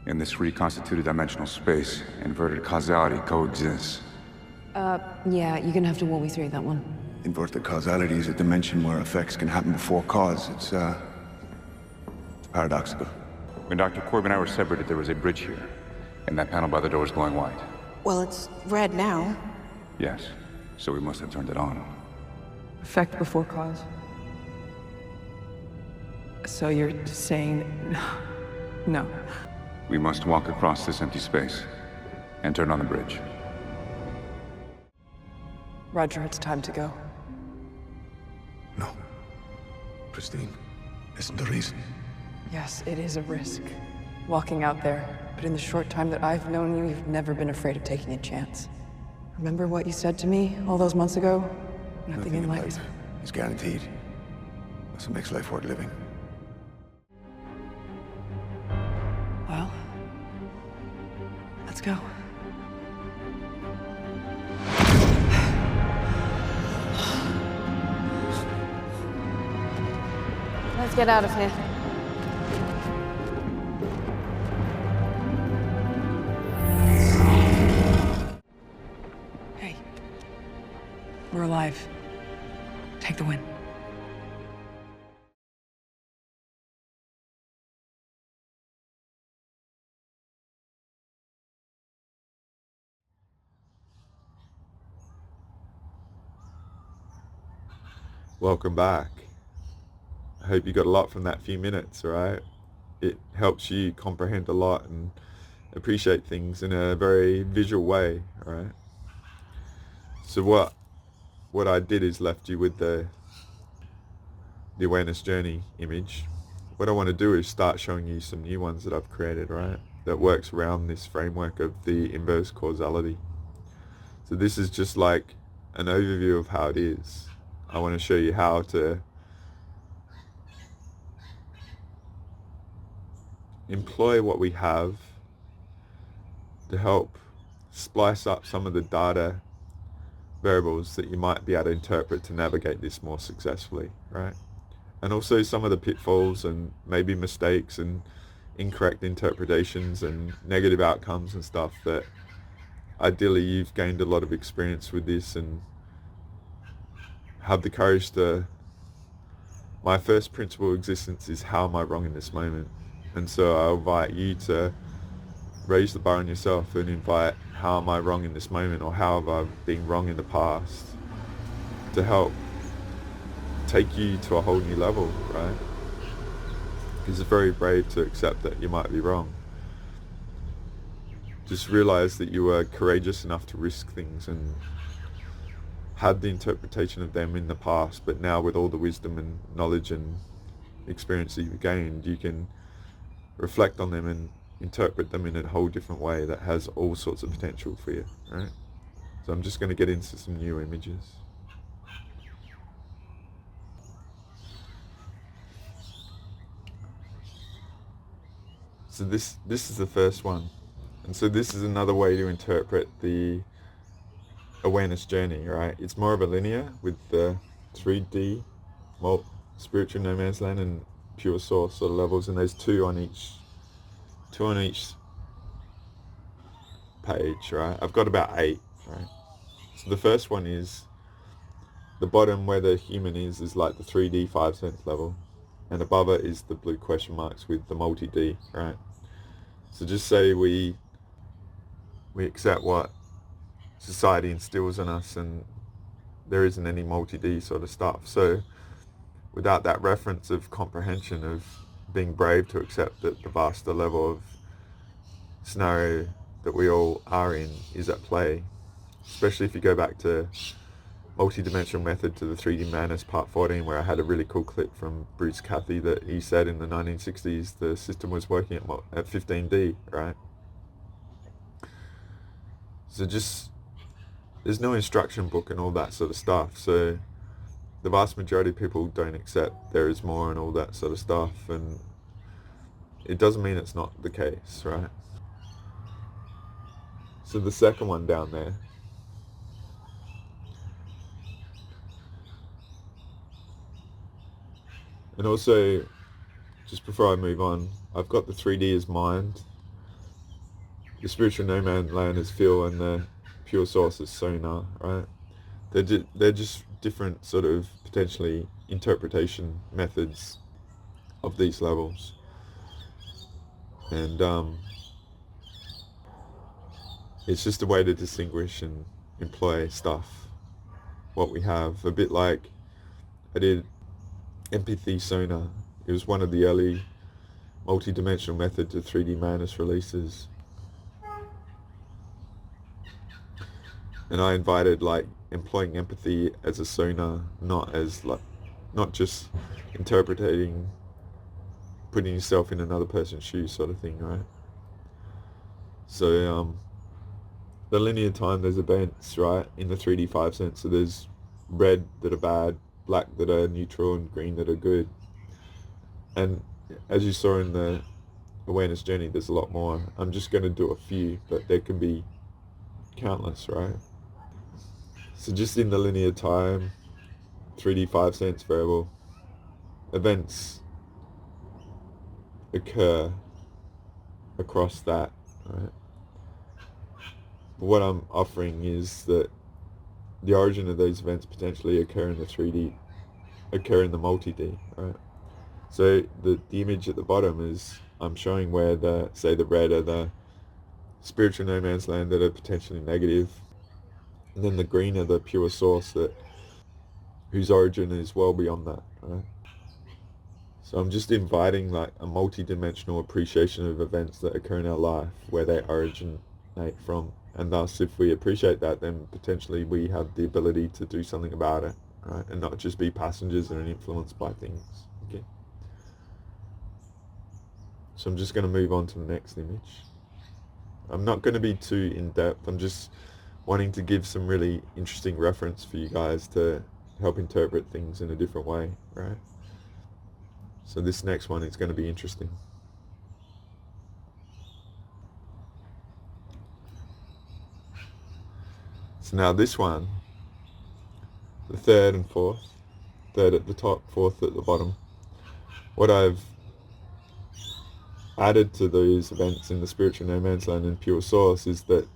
In this reconstituted dimensional space, inverted causality coexists. Yeah, you're gonna have to walk me through that one. Inverted causality is a dimension where effects can happen before cause. It's paradoxical. When Dr. Corby and I were separated, there was a bridge here. And that panel by the door is glowing white. Well, it's red now. Yes. So we must have turned it on. Effect before cause. So you're saying... No. We must walk across this empty space and turn on the bridge. Roger, it's time to go. No. Christine, isn't the reason. Yes, it is a risk. Walking out there. But in the short time that I've known you, you've never been afraid of taking a chance. Remember what you said to me all those months ago? Nothing in life is guaranteed. That's what makes life worth living. Well, let's go. Let's get out of here. Hey. We're alive. Take the win. Welcome back. I hope you got a lot from that few minutes, right? It helps you comprehend a lot and appreciate things in a very visual way, right? So what I did is left you with the awareness journey image. What I want to do is start showing you some new ones that I've created, right? That works around this framework of the inverse causality. So this is just like an overview of how it is. I want to show you how to employ what we have to help splice up some of the data variables that you might be able to interpret to navigate this more successfully, right? And also some of the pitfalls and maybe mistakes and incorrect interpretations and negative outcomes and stuff that ideally you've gained a lot of experience with this and have the courage to... My first principle of existence is how am I wrong in this moment? And so I invite you to raise the bar on yourself and invite how am I wrong in this moment, or how have I been wrong in the past, to help take you to a whole new level, right? Because it's very brave to accept that you might be wrong. Just realize that you were courageous enough to risk things and had the interpretation of them in the past, but now with all the wisdom and knowledge and experience that you've gained, you can reflect on them and interpret them in a whole different way that has all sorts of potential for you, right? So I'm just going to get into some new images. So this is the first one. And so this is another way to interpret the awareness journey, right? It's more of a linear with the 3D, spiritual no man's land and pure source sort of levels, and there's two on each page, right? I've got about 8, right? So the first one is the bottom where the human is like the 3D 5 sense level, and above it is the blue question marks with the multi-D, right? So just say we accept what society instills in us and there isn't any multi-D sort of stuff. So without that reference of comprehension, of being brave to accept that the vaster level of scenario that we all are in is at play, especially if you go back to Multidimensional Method to the 3D Madness Part 14, where I had a really cool clip from Bruce Cathy that he said in the 1960s the system was working at 15D, right? So just, there's no instruction book and all that sort of stuff, so the vast majority of people don't accept there is more and all that sort of stuff, and it doesn't mean it's not the case, right? So the second one down there, and also just before I move on, I've got the 3D as mind, the spiritual no man land as feel, and the pure source as sonar, right? They're just different sort of potentially interpretation methods of these levels, and it's just a way to distinguish and employ stuff, what we have, a bit like I did empathy sonar. It was one of the early multi-dimensional method to 3D madness releases, and I invited like employing empathy as a sonar, not just interpreting, putting yourself in another person's shoes sort of thing, right? So the linear time, there's events, right, in the 3D 5 sense. So there's red that are bad, black that are neutral, and green that are good. And as you saw in the awareness journey, there's a lot more. I'm just going to do a few, but there can be countless, right? So just in the linear time, 3D 5 sense variable, events occur across that, right? But what I'm offering is that the origin of those events potentially occur in the 3D, occur in the multi-D, right? So the image at the bottom is, I'm showing where the, say the red are the spiritual no man's land that are potentially negative, and then the green are the pure source that whose origin is well beyond that, right? So I'm just inviting like a multi-dimensional appreciation of events that occur in our life, where they originate from, and thus if we appreciate that, then potentially we have the ability to do something about it, right? And not just be passengers and influenced by things. Okay. So I'm just going to move on to the next image. I'm not going to be too in-depth. I'm just wanting to give some really interesting reference for you guys to help interpret things in a different way, right? So this next one is going to be interesting. So now this one, the third and fourth, third at the top, fourth at the bottom, what I've added to those events in the spiritual no man's land and pure source is that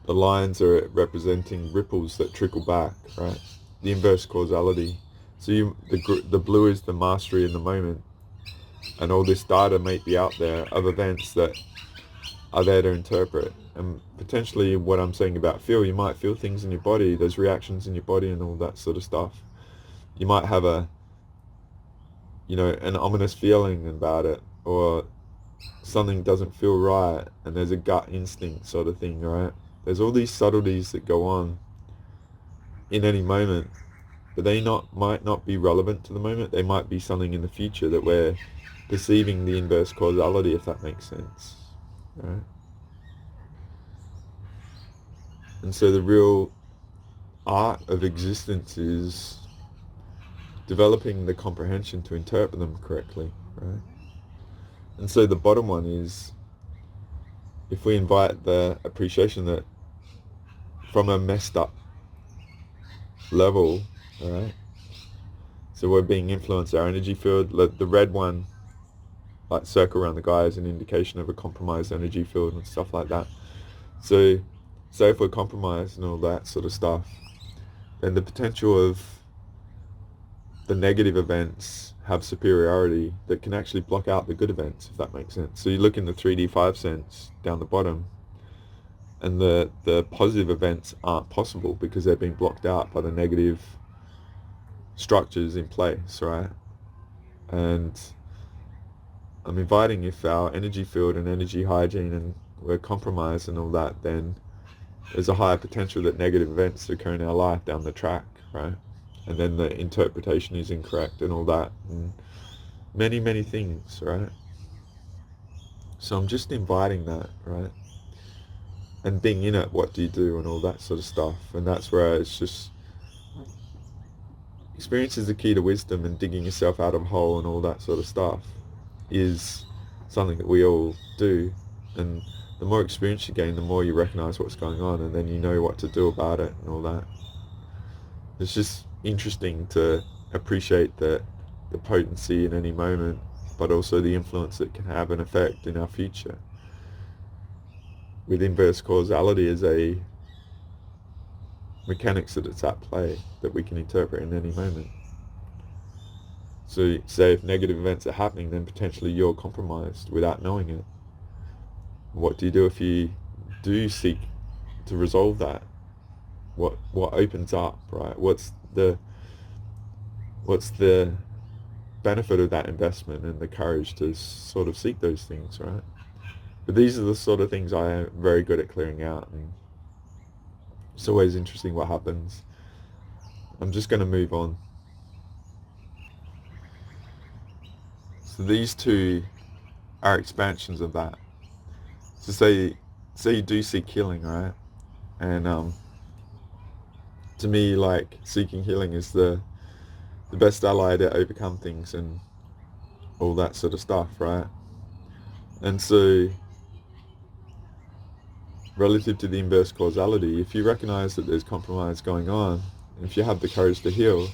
the lines are representing ripples that trickle back, right? The inverse causality. So the blue is the mastery in the moment, and all this data may be out there of events that are there to interpret. And potentially what I'm saying about feel, you might feel things in your body, there's reactions in your body and all that sort of stuff. You might have an ominous feeling about it, or something doesn't feel right, and there's a gut instinct sort of thing, right? There's all these subtleties that go on in any moment, but they might not be relevant to the moment. They might be something in the future that we're perceiving the inverse causality, if that makes sense, right? And so the real art of existence is developing the comprehension to interpret them correctly, right? And so the bottom one is, if we invite the appreciation that from a messed up level, right? So we're being influenced, our energy field, the red one, like circle around the guy, is an indication of a compromised energy field and stuff like that. So if we're compromised and all that sort of stuff, then the potential of the negative events have superiority that can actually block out the good events, if that makes sense. So you look in the 3D 5 sense down the bottom, and the positive events aren't possible because they're being blocked out by the negative structures in place, right? And I'm inviting, if our energy field and energy hygiene and we're compromised and all that, then there's a higher potential that negative events occur in our life down the track, right? And then the interpretation is incorrect and all that, and many, many things, right? So I'm just inviting that, right? And being in it, what do you do, and all that sort of stuff. And that's where it's just, experience is the key to wisdom, and digging yourself out of a hole and all that sort of stuff is something that we all do. And the more experience you gain, the more you recognize what's going on, and then you know what to do about it and all that. It's just interesting to appreciate the potency in any moment, but also the influence it can have an effect in our future. With inverse causality as a mechanics that it's at play that we can interpret in any moment. So say if negative events are happening, then potentially you're compromised without knowing it. What do you do if you do seek to resolve that? What opens up, right? What's the benefit of that investment and the courage to sort of seek those things, right? But these are the sort of things I am very good at clearing out, and it's always interesting what happens. I'm just going to move on. So these two are expansions of that. So say you do seek healing, right? And to me, like, seeking healing is the best ally to overcome things and all that sort of stuff, right? And so relative to the inverse causality, if you recognize that there's compromise going on, if you have the courage to heal,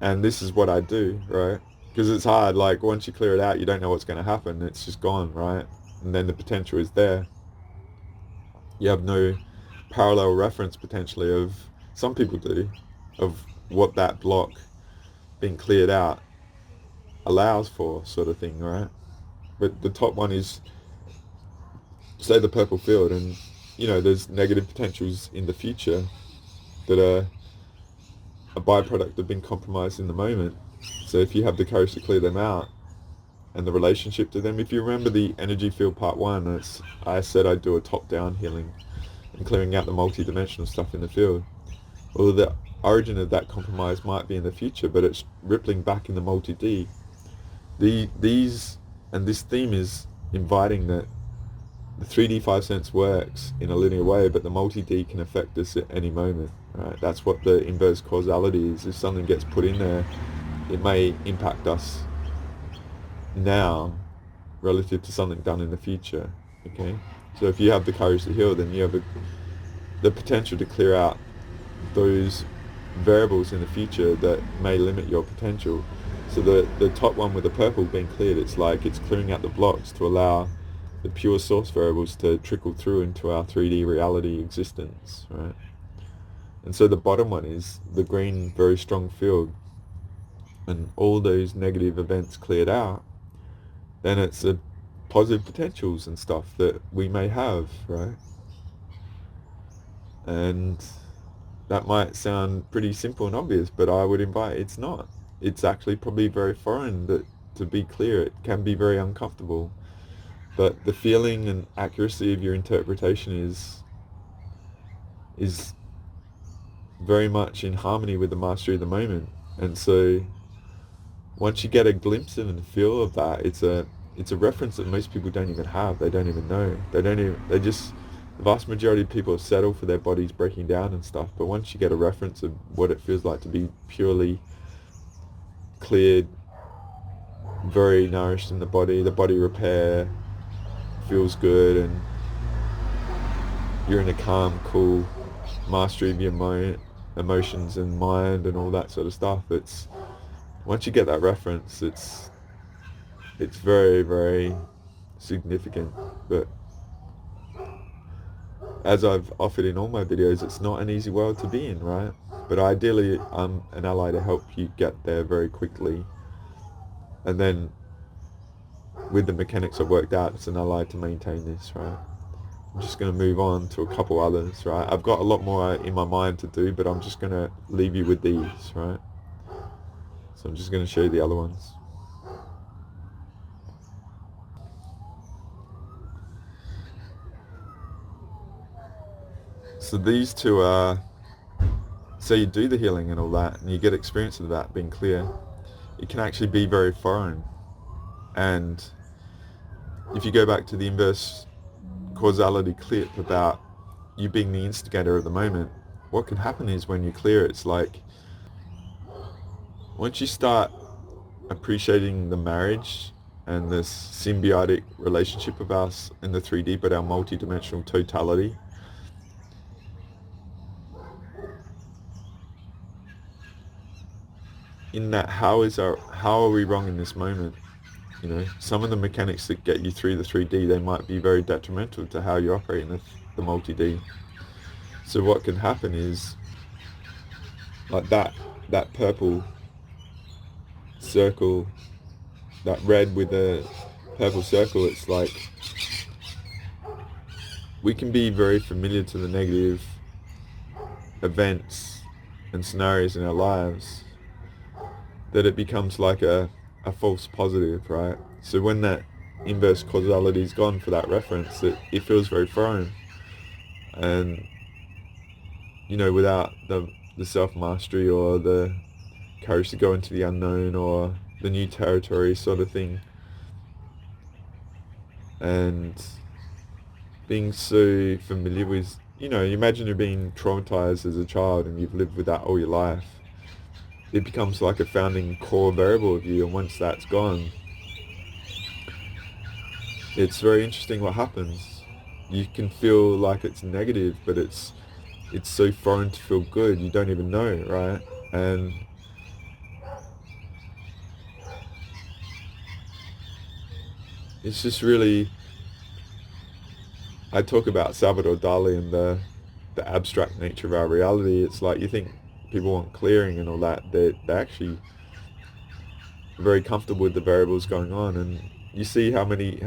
and this is what I do, right? Because it's hard, like once you clear it out, you don't know what's going to happen. It's just gone, right? And then the potential is there. You have no parallel reference potentially of, some people do, of what that block being cleared out allows for, sort of thing, right? But the top one is, say, the purple field, and there's negative potentials in the future that are a byproduct of being compromised in the moment. So if you have the courage to clear them out, and the relationship to them, if you remember the energy field part 1, I said I'd do a top-down healing and clearing out the multi-dimensional stuff in the field. Well, the origin of that compromise might be in the future, but it's rippling back in the multi-D. This theme is inviting that the 3D 5 sense works in a linear way, but the multi-D can affect us at any moment, right? That's what the inverse causality is. If something gets put in there, it may impact us now relative to something done in the future. Okay, so if you have the courage to heal, then you have the potential to clear out those variables in the future that may limit your potential. So the top one with the purple being cleared, it's like it's clearing out the blocks to allow the pure source variables to trickle through into our 3D reality existence, right? And so the bottom one is the green, very strong field, and all those negative events cleared out, then it's the positive potentials and stuff that we may have, right? And that might sound pretty simple and obvious, but I would invite, it's not. It's actually probably very foreign. That, to be clear, it can be very uncomfortable. But the feeling and accuracy of your interpretation is very much in harmony with the mastery of the moment. And so once you get a glimpse and a feel of that, it's a reference that most people don't even have. They don't even know. The vast majority of people settle for their bodies breaking down and stuff. But once you get a reference of what it feels like to be purely cleared, very nourished in the body repair feels good, and you're in a calm, cool mastery of your emotions and mind and all that sort of stuff. Once you get that reference, it's very, very significant. But as I've offered in all my videos, it's not an easy world to be in, right? But ideally, I'm an ally to help you get there very quickly. And then with the mechanics I've worked out, it's an ally to maintain this, right? I'm just going to move on to a couple others, right? I've got a lot more in my mind to do, but I'm just going to leave you with these, right? So I'm just going to show you the other ones. So these two are, so you do the healing and all that, and you get experience of that being clear. It can actually be very foreign. And if you go back to the inverse causality clip about you being the instigator of the moment, what can happen is when you clear, it's like once you start appreciating the marriage and this symbiotic relationship of us in the 3D, but our multidimensional totality, in that how are we wrong in this moment? Some of the mechanics that get you through the 3D, they might be very detrimental to how you operate in the multi-D. So what can happen is, like that purple circle, that red with the purple circle, it's like we can be very familiar to the negative events and scenarios in our lives, that it becomes like a false positive, right? So when that inverse causality is gone for that reference, it feels very foreign. And without the self-mastery or the courage to go into the unknown or the new territory sort of thing, and being so familiar with, imagine you're being traumatized as a child and you've lived with that all your life. It becomes like a founding core variable of you, and once that's gone, it's very interesting what happens. You can feel like it's negative, but it's so foreign to feel good, you don't even know, right? And it's just really, I talk about Salvador Dali and the abstract nature of our reality. It's like, you think people want clearing and all that, they're actually very comfortable with the variables going on, and you see how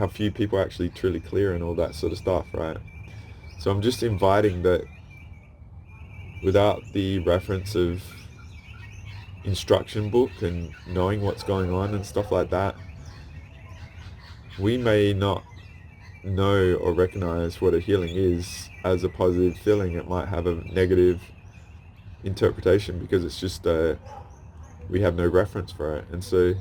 few people actually truly clear and all that sort of stuff, right? So I'm just inviting that without the reference of instruction book and knowing what's going on and stuff like that, we may not know or recognize what a healing is as a positive feeling. It might have a negative interpretation because it's just we have no reference for it. And so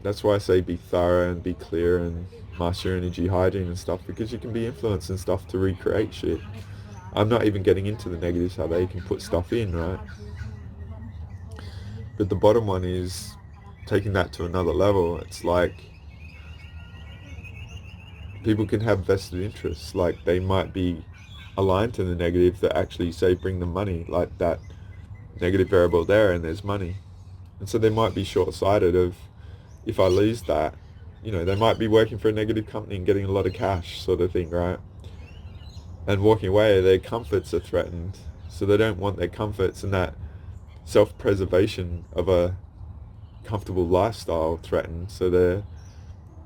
that's why I say be thorough and be clear and master your energy hygiene and stuff, because you can be influenced and stuff to recreate shit. I'm not even getting into the negatives, how they can put stuff in, right? But the bottom one is taking that to another level. It's like people can have vested interests, like they might be aligned to the negative that actually say bring them money, like that negative variable there, and there's money. And so they might be short-sighted of, if I lose that, they might be working for a negative company and getting a lot of cash sort of thing, right? And walking away, their comforts are threatened. So they don't want their comforts and that self-preservation of a comfortable lifestyle threatened. So they're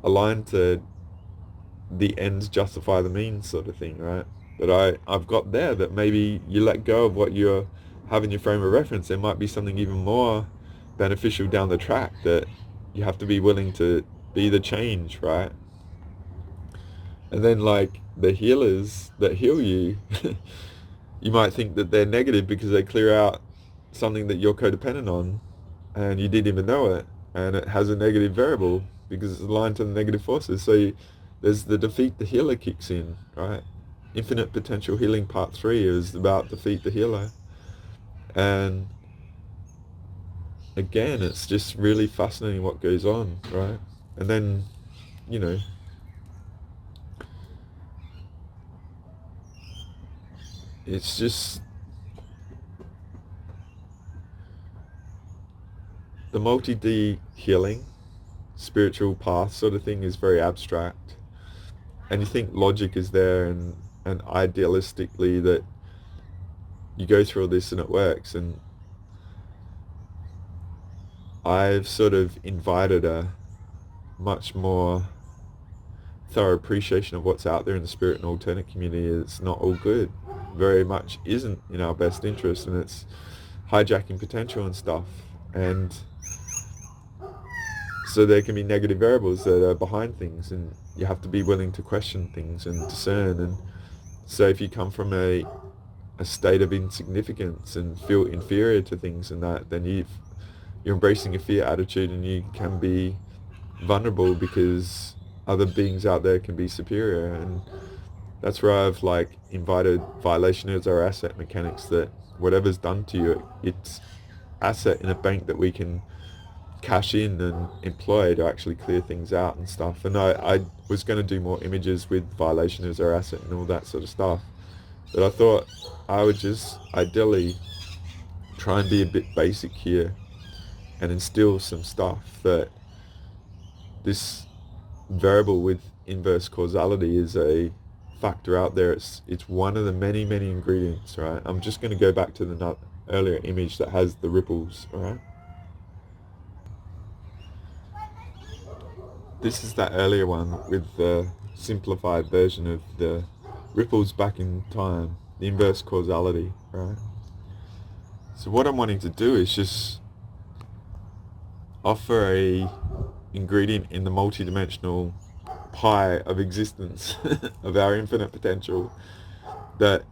aligned to the ends justify the means sort of thing, right? But I've got there that maybe you let go of what you have in your frame of reference. There might be something even more beneficial down the track, that you have to be willing to be the change, right? And then like the healers that heal you, you might think that they're negative because they clear out something that you're codependent on and you didn't even know it, and it has a negative variable because it's aligned to the negative forces. So there's the defeat the healer kicks in, right? Infinite Potential Healing Part 3 is about defeat the healer. And again, it's just really fascinating what goes on, right? And then, it's just the multi-D healing, spiritual path sort of thing is very abstract. And you think logic is there and idealistically that you go through all this and it works. And I've sort of invited a much more thorough appreciation of what's out there in the spirit and alternate community. It's not all good. Very much isn't in our best interest, and it's hijacking potential and stuff. And so there can be negative variables that are behind things, and you have to be willing to question things and discern. And so if you come from a state of insignificance and feel inferior to things and that, then you're embracing a fear attitude, and you can be vulnerable because other beings out there can be superior. And that's where I've invited violation as our asset mechanics, that whatever's done to you, it's asset in a bank that we can cash in and employ to actually clear things out and stuff. And I was going to do more images with violation as our asset and all that sort of stuff, but I thought I would just ideally try and be a bit basic here and instill some stuff that this variable with inverse causality is a factor out there. It's one of the many ingredients, right? I'm just going to go back to the earlier image that has the ripples, right? This is that earlier one with the simplified version of the ripples back in time, the inverse causality, right? So what I'm wanting to do is just offer a ingredient in the multidimensional pie of existence of our infinite potential, that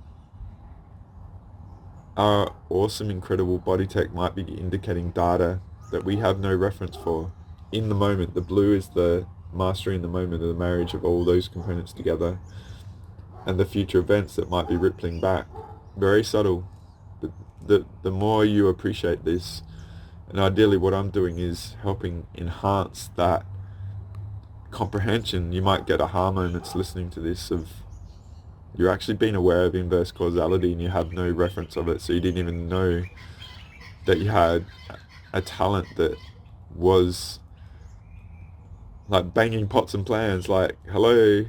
our awesome, incredible body tech might be indicating data that we have no reference for in the moment. The blue is the mastering the moment of the marriage of all those components together, and the future events that might be rippling back. Very subtle, but the more you appreciate this, and ideally what I'm doing is helping enhance that comprehension. You might get aha moments listening to this of you're actually being aware of inverse causality and you have no reference of it, so you didn't even know that you had a talent that was like banging pots and pans, like, hello,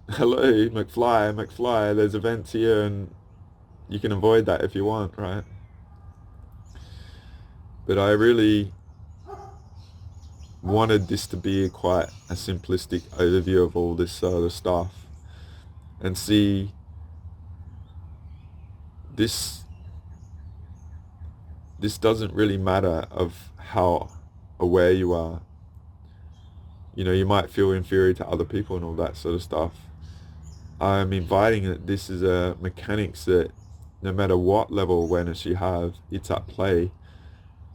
McFly, there's events here, and you can avoid that if you want, right? But I really wanted this to be quite a simplistic overview of all this sort of stuff, and see this doesn't really matter of how aware you are. You know, you might feel inferior to other people and all that sort of stuff. I'm inviting that this is a mechanics that no matter what level of awareness you have, it's at play,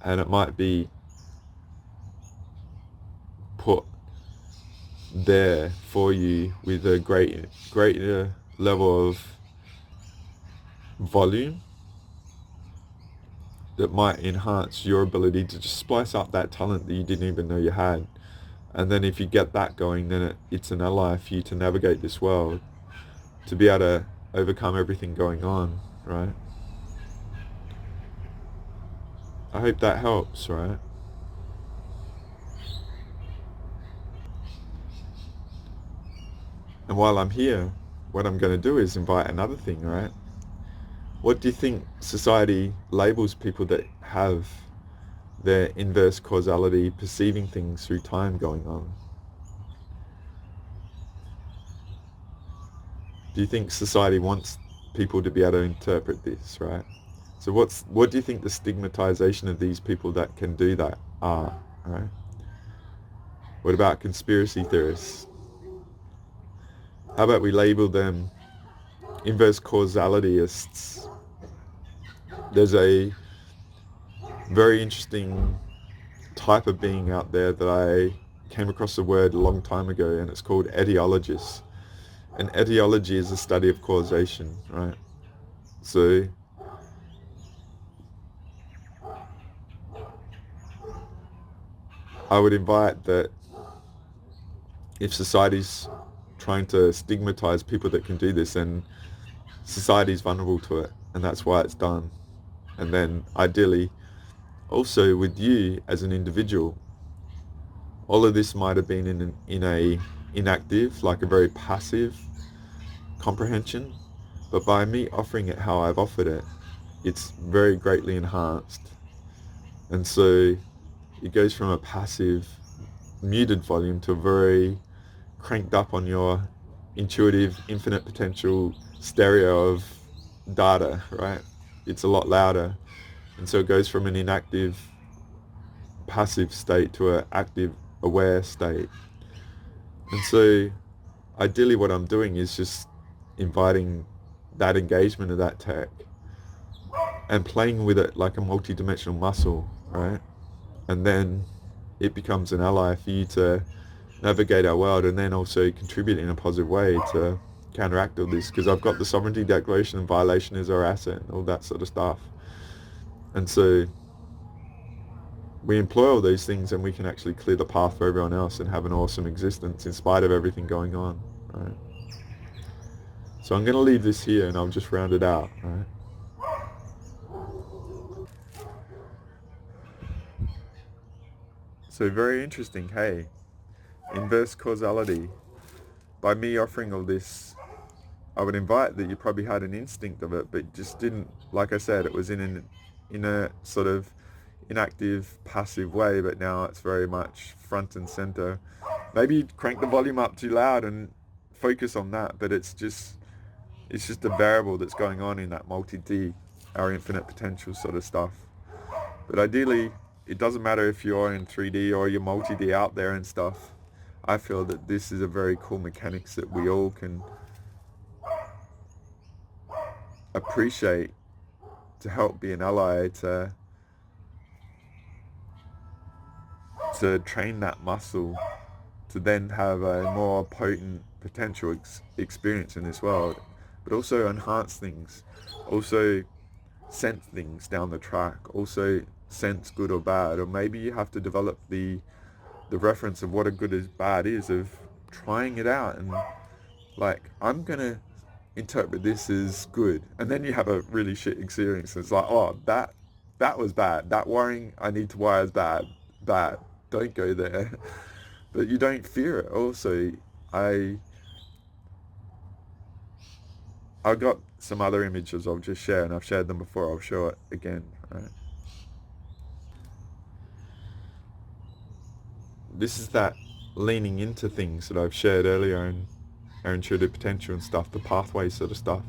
and it might be put there for you with a greater level of volume that might enhance your ability to just splice up that talent that you didn't even know you had. And then if you get that going, then it's an ally for you to navigate this world, to be able to overcome everything going on, right? I hope that helps, right? And while I'm here, what I'm going to do is invite another thing, right? What do you think society labels people that have their inverse causality, perceiving things through time going on? Do you think society wants people to be able to interpret this, right? So what do you think the stigmatization of these people that can do that are, right? What about conspiracy theorists? How about we label them inverse causalityists? There's a very interesting type of being out there that I came across the word a long time ago, and it's called etiologists. And etiology is the study of causation, right? So I would invite that if society's trying to stigmatize people that can do this, then society's vulnerable to it, and that's why it's done. And then ideally also with you as an individual, all of this might have been in a inactive, like a very passive comprehension, but by me offering it how I've offered it, it's very greatly enhanced. And so it goes from a passive, muted volume to a very cranked up on your intuitive, infinite potential stereo of data, right? It's a lot louder. And so it goes from an inactive, passive state to an active, aware state. And so ideally what I'm doing is just inviting that engagement of that tech and playing with it like a multidimensional muscle, right? And then it becomes an ally for you to navigate our world, and then also contribute in a positive way to counteract all this, because I've got the sovereignty declaration and violation is our asset and all that sort of stuff. And so we employ all these things, and we can actually clear the path for everyone else and have an awesome existence in spite of everything going on, right? So I'm going to leave this here and I'll just round it out, right? So very interesting, hey, inverse causality. By me offering all this, I would invite that you probably had an instinct of it, but just didn't, like I said, it was in a sort of inactive, passive way, but now it's very much front and center. Maybe crank the volume up too loud and focus on that, but it's just a variable that's going on in that multi-D, our infinite potential sort of stuff. But ideally, it doesn't matter if you're in 3D or you're multi-D out there and stuff. I feel that this is a very cool mechanics that we all can appreciate to help be an ally to train that muscle to then have a more potent potential experience in this world, but also enhance things, also sense things down the track, also sense good or bad, or maybe you have to develop the reference of what a good is bad is, of trying it out and like, I'm gonna interpret this as good, and then you have a really shit experience. It's like, oh, that was bad, that wiring I need to wire is bad, don't go there. but you don't fear it. Also, I got some other images I'll just share, and I've shared them before. I'll show it again. Right? This is that leaning into things that I've shared earlier in our intuitive potential and stuff, the pathway sort of stuff.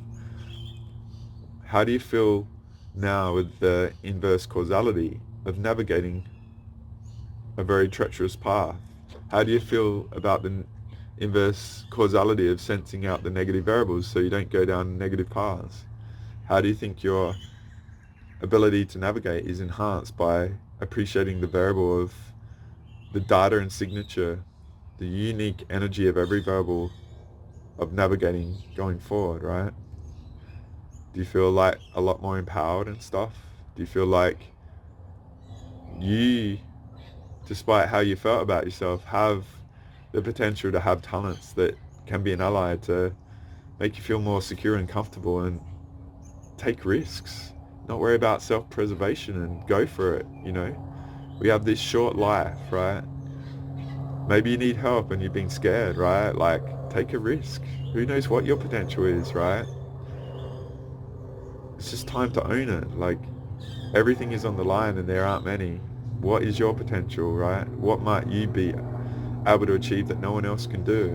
How do you feel now with the inverse causality of navigating a very treacherous path? How do you feel about the inverse causality of sensing out the negative variables so you don't go down negative paths? How do you think your ability to navigate is enhanced by appreciating the variable of the data and signature, the unique energy of every variable of navigating going forward, right? Do you feel like a lot more empowered and stuff? Do you feel like you, despite how you felt about yourself, have the potential to have talents that can be an ally to make you feel more secure and comfortable and take risks, not worry about self-preservation and go for it, you know? We have this short life, right? Maybe you need help and you've been scared, right? Like, take a risk. Who knows what your potential is, right? It's just time to own it. Like, everything is on the line and there aren't many. What is your potential, right? What might you be able to achieve that no one else can do?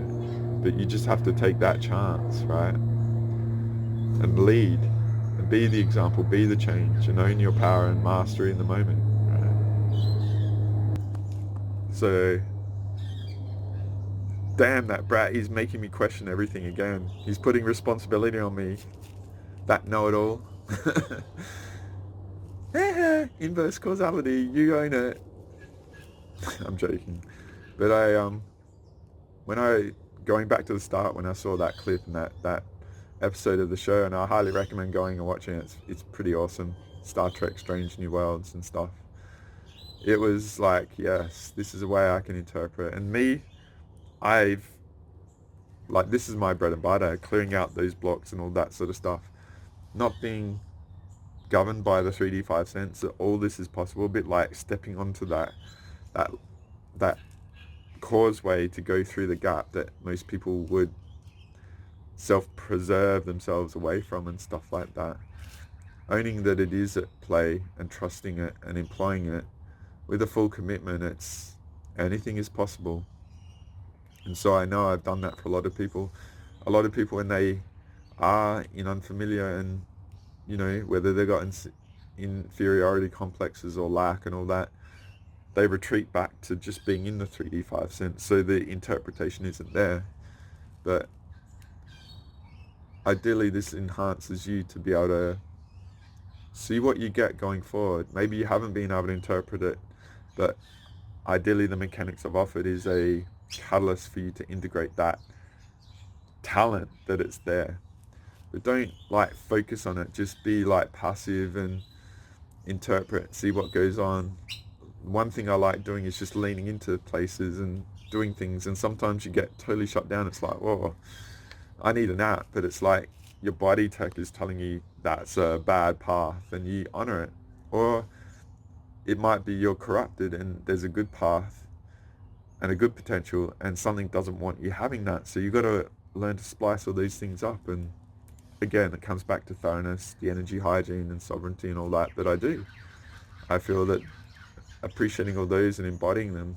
But you just have to take that chance, right? And lead, and be the example, be the change, and own your power and mastery in the moment, right? So, damn, that brat, he's making me question everything again. He's putting responsibility on me. That know-it-all. Inverse causality, you own it. I'm joking. But going back to the start, when I saw that clip and that episode of the show, and I highly recommend going and watching it. It's pretty awesome. Star Trek Strange New Worlds and stuff. It was like, yes, this is a way I can interpret. And me, this is my bread and butter, clearing out those blocks and all that sort of stuff. Not being governed by the 3D 5 sense, that all this is possible, a bit like stepping onto that causeway to go through the gap that most people would self-preserve themselves away from and stuff like that. Owning that it is at play and trusting it and employing it with a full commitment, anything is possible. And so I know I've done that for a lot of people. A lot of people, when they are in unfamiliar and, you know, whether they've got inferiority complexes or lack and all that, they retreat back to just being in the 3D 5 sense, so the interpretation isn't there. But ideally this enhances you to be able to see what you get going forward. Maybe you haven't been able to interpret it, but ideally the mechanics I've offered is a catalyst for you to integrate that talent that it's there. But don't focus on it, just be passive and interpret, see what goes on. One thing I like doing is just leaning into places and doing things, and sometimes you get totally shut down. It's like, whoa, I need a nap, but it's like your body tech is telling you that's a bad path and you honor it. Or it might be you're corrupted and there's a good path and a good potential, and something doesn't want you having that. So you've got to learn to splice all these things up. And again, it comes back to thoroughness, the energy hygiene and sovereignty and all that I do. I feel that appreciating all those and embodying them,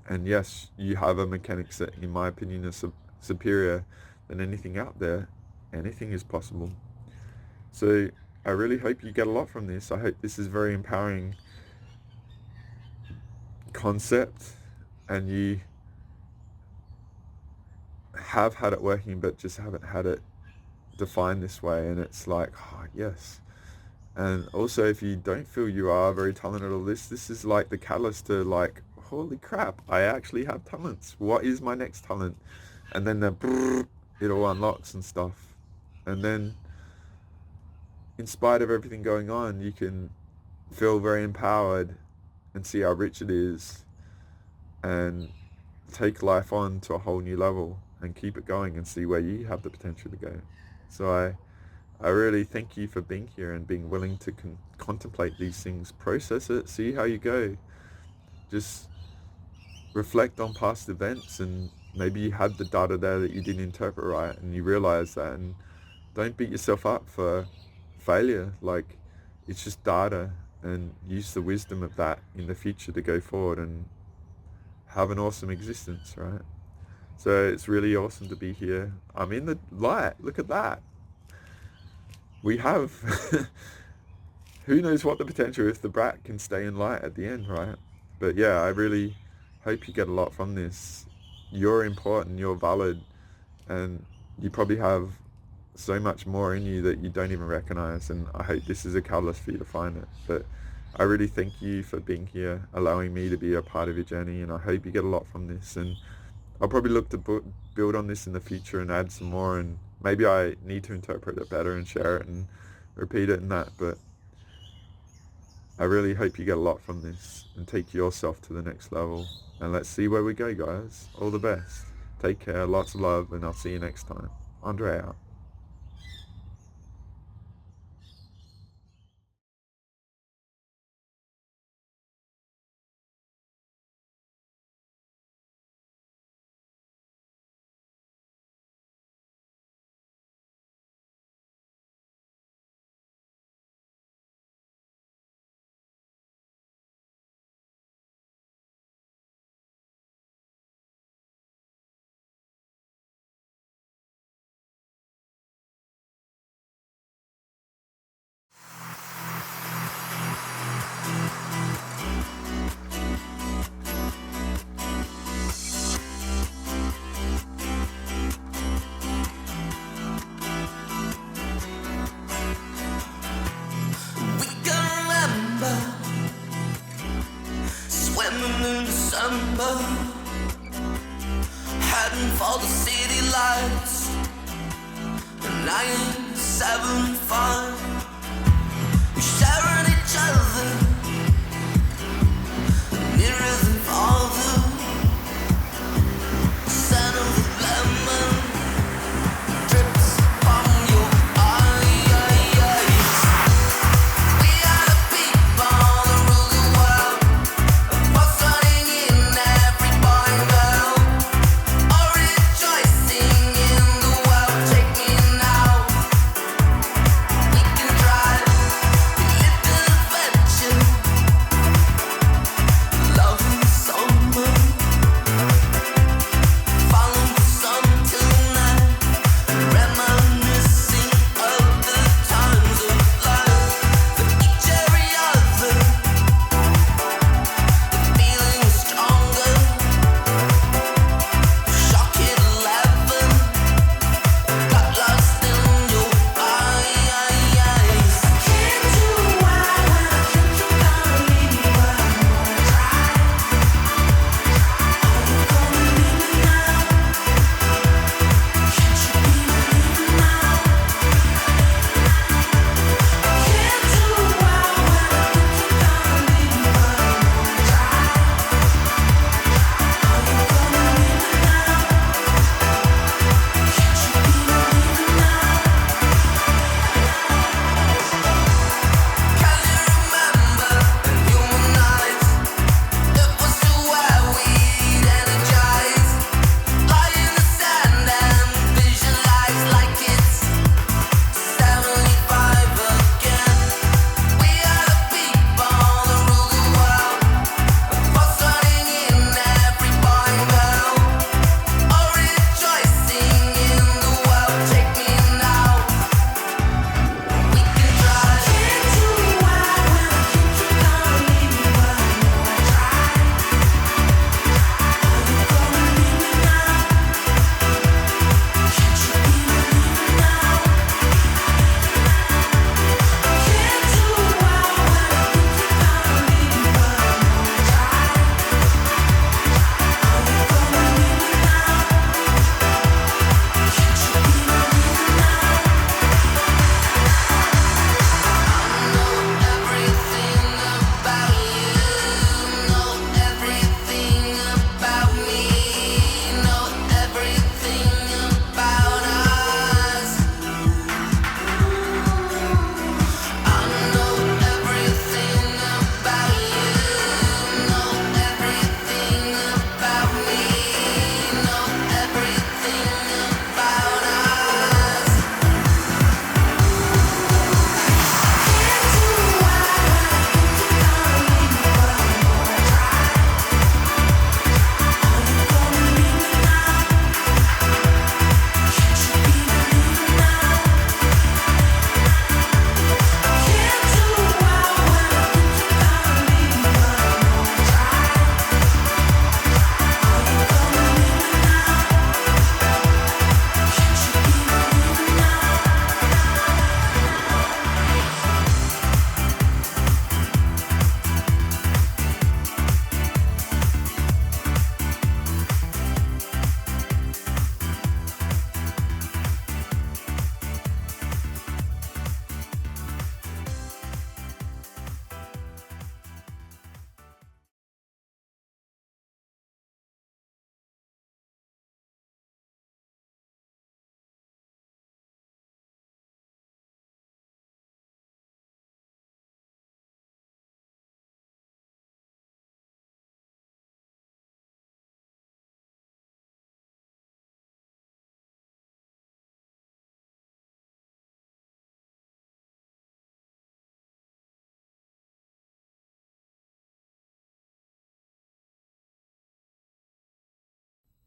and yes, you have a mechanics that in my opinion is superior than anything out there. Anything is possible. So I really hope you get a lot from this. I hope this is very empowering concept and you have had it working but just haven't had it defined this way, and it's like, oh yes. And also, if you don't feel you are very talented at all this is like the catalyst to holy crap, I actually have talents. What is my next talent? And then it all unlocks and stuff. And then, in spite of everything going on, you can feel very empowered and see how rich it is and take life on to a whole new level and keep it going and see where you have the potential to go. So I really thank you for being here and being willing to contemplate these things, process it, see how you go. Just reflect on past events, and maybe you had the data there that you didn't interpret right, and you realize that, and don't beat yourself up for failure. Like, it's just data, and use the wisdom of that in the future to go forward and have an awesome existence, right? So it's really awesome to be here. I'm in the light. Look at that. We have who knows what the potential if the brat can stay in light at the end, right? But yeah, I really hope you get a lot from this. You're important, you're valid, and you probably have so much more in you that you don't even recognize, and I hope this is a catalyst for you to find it. But I really thank you for being here, allowing me to be a part of your journey, and I hope you get a lot from this. And I'll probably look to build on this in the future and add some more, and maybe I need to interpret it better and share it and repeat it and that, but I really hope you get a lot from this and take yourself to the next level. And let's see where we go, guys. All the best. Take care, lots of love, and I'll see you next time. Andre out. In December, heading for the city lights. 975, we sharing each other, nearer than farther. Scent of lemon drips from your eyes. We are the people that rule the world. Rejoicing in the world, take me now. We can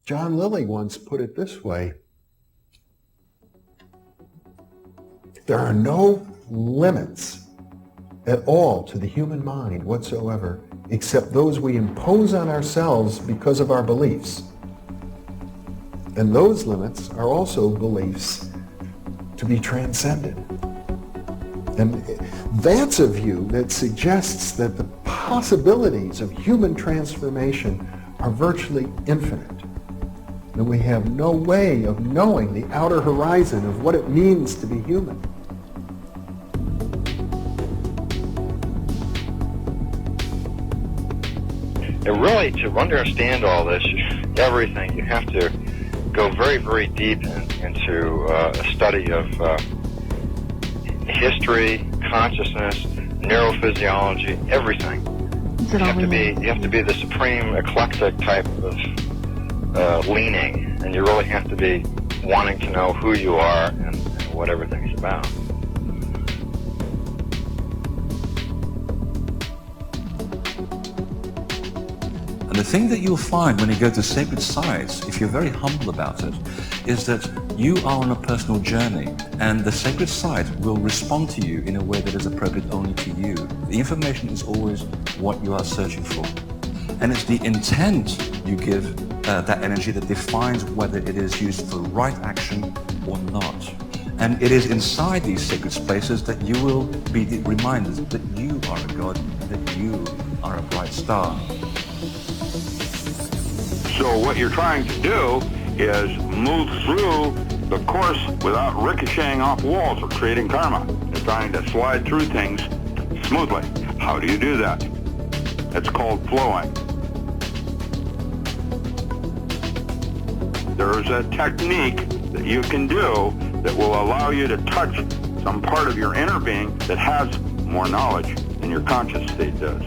John Lilly once put it this way: there are no limits at all to the human mind whatsoever, except those we impose on ourselves because of our beliefs. And those limits are also beliefs to be transcended. And that's a view that suggests that the possibilities of human transformation are virtually infinite. And we have no way of knowing the outer horizon of what it means to be human. And really, to understand all this, everything, you have to go very, very deep into a study of history, consciousness, neurophysiology, everything. You have to be the supreme eclectic type of leaning, and you really have to be wanting to know who you are and what everything's about. And the thing that you'll find when you go to sacred sites, if you're very humble about it, is that you are on a personal journey, and the sacred site will respond to you in a way that is appropriate only to you. The information is always what you are searching for. And it's the intent you give that energy that defines whether it is used for right action or not. And it is inside these sacred spaces that you will be reminded that you are a god, that you are a bright star. So what you're trying to do is move through the course without ricocheting off walls or creating karma. You're trying to slide through things smoothly. How do you do that? It's called flowing. There's a technique that you can do that will allow you to touch some part of your inner being that has more knowledge than your conscious state does.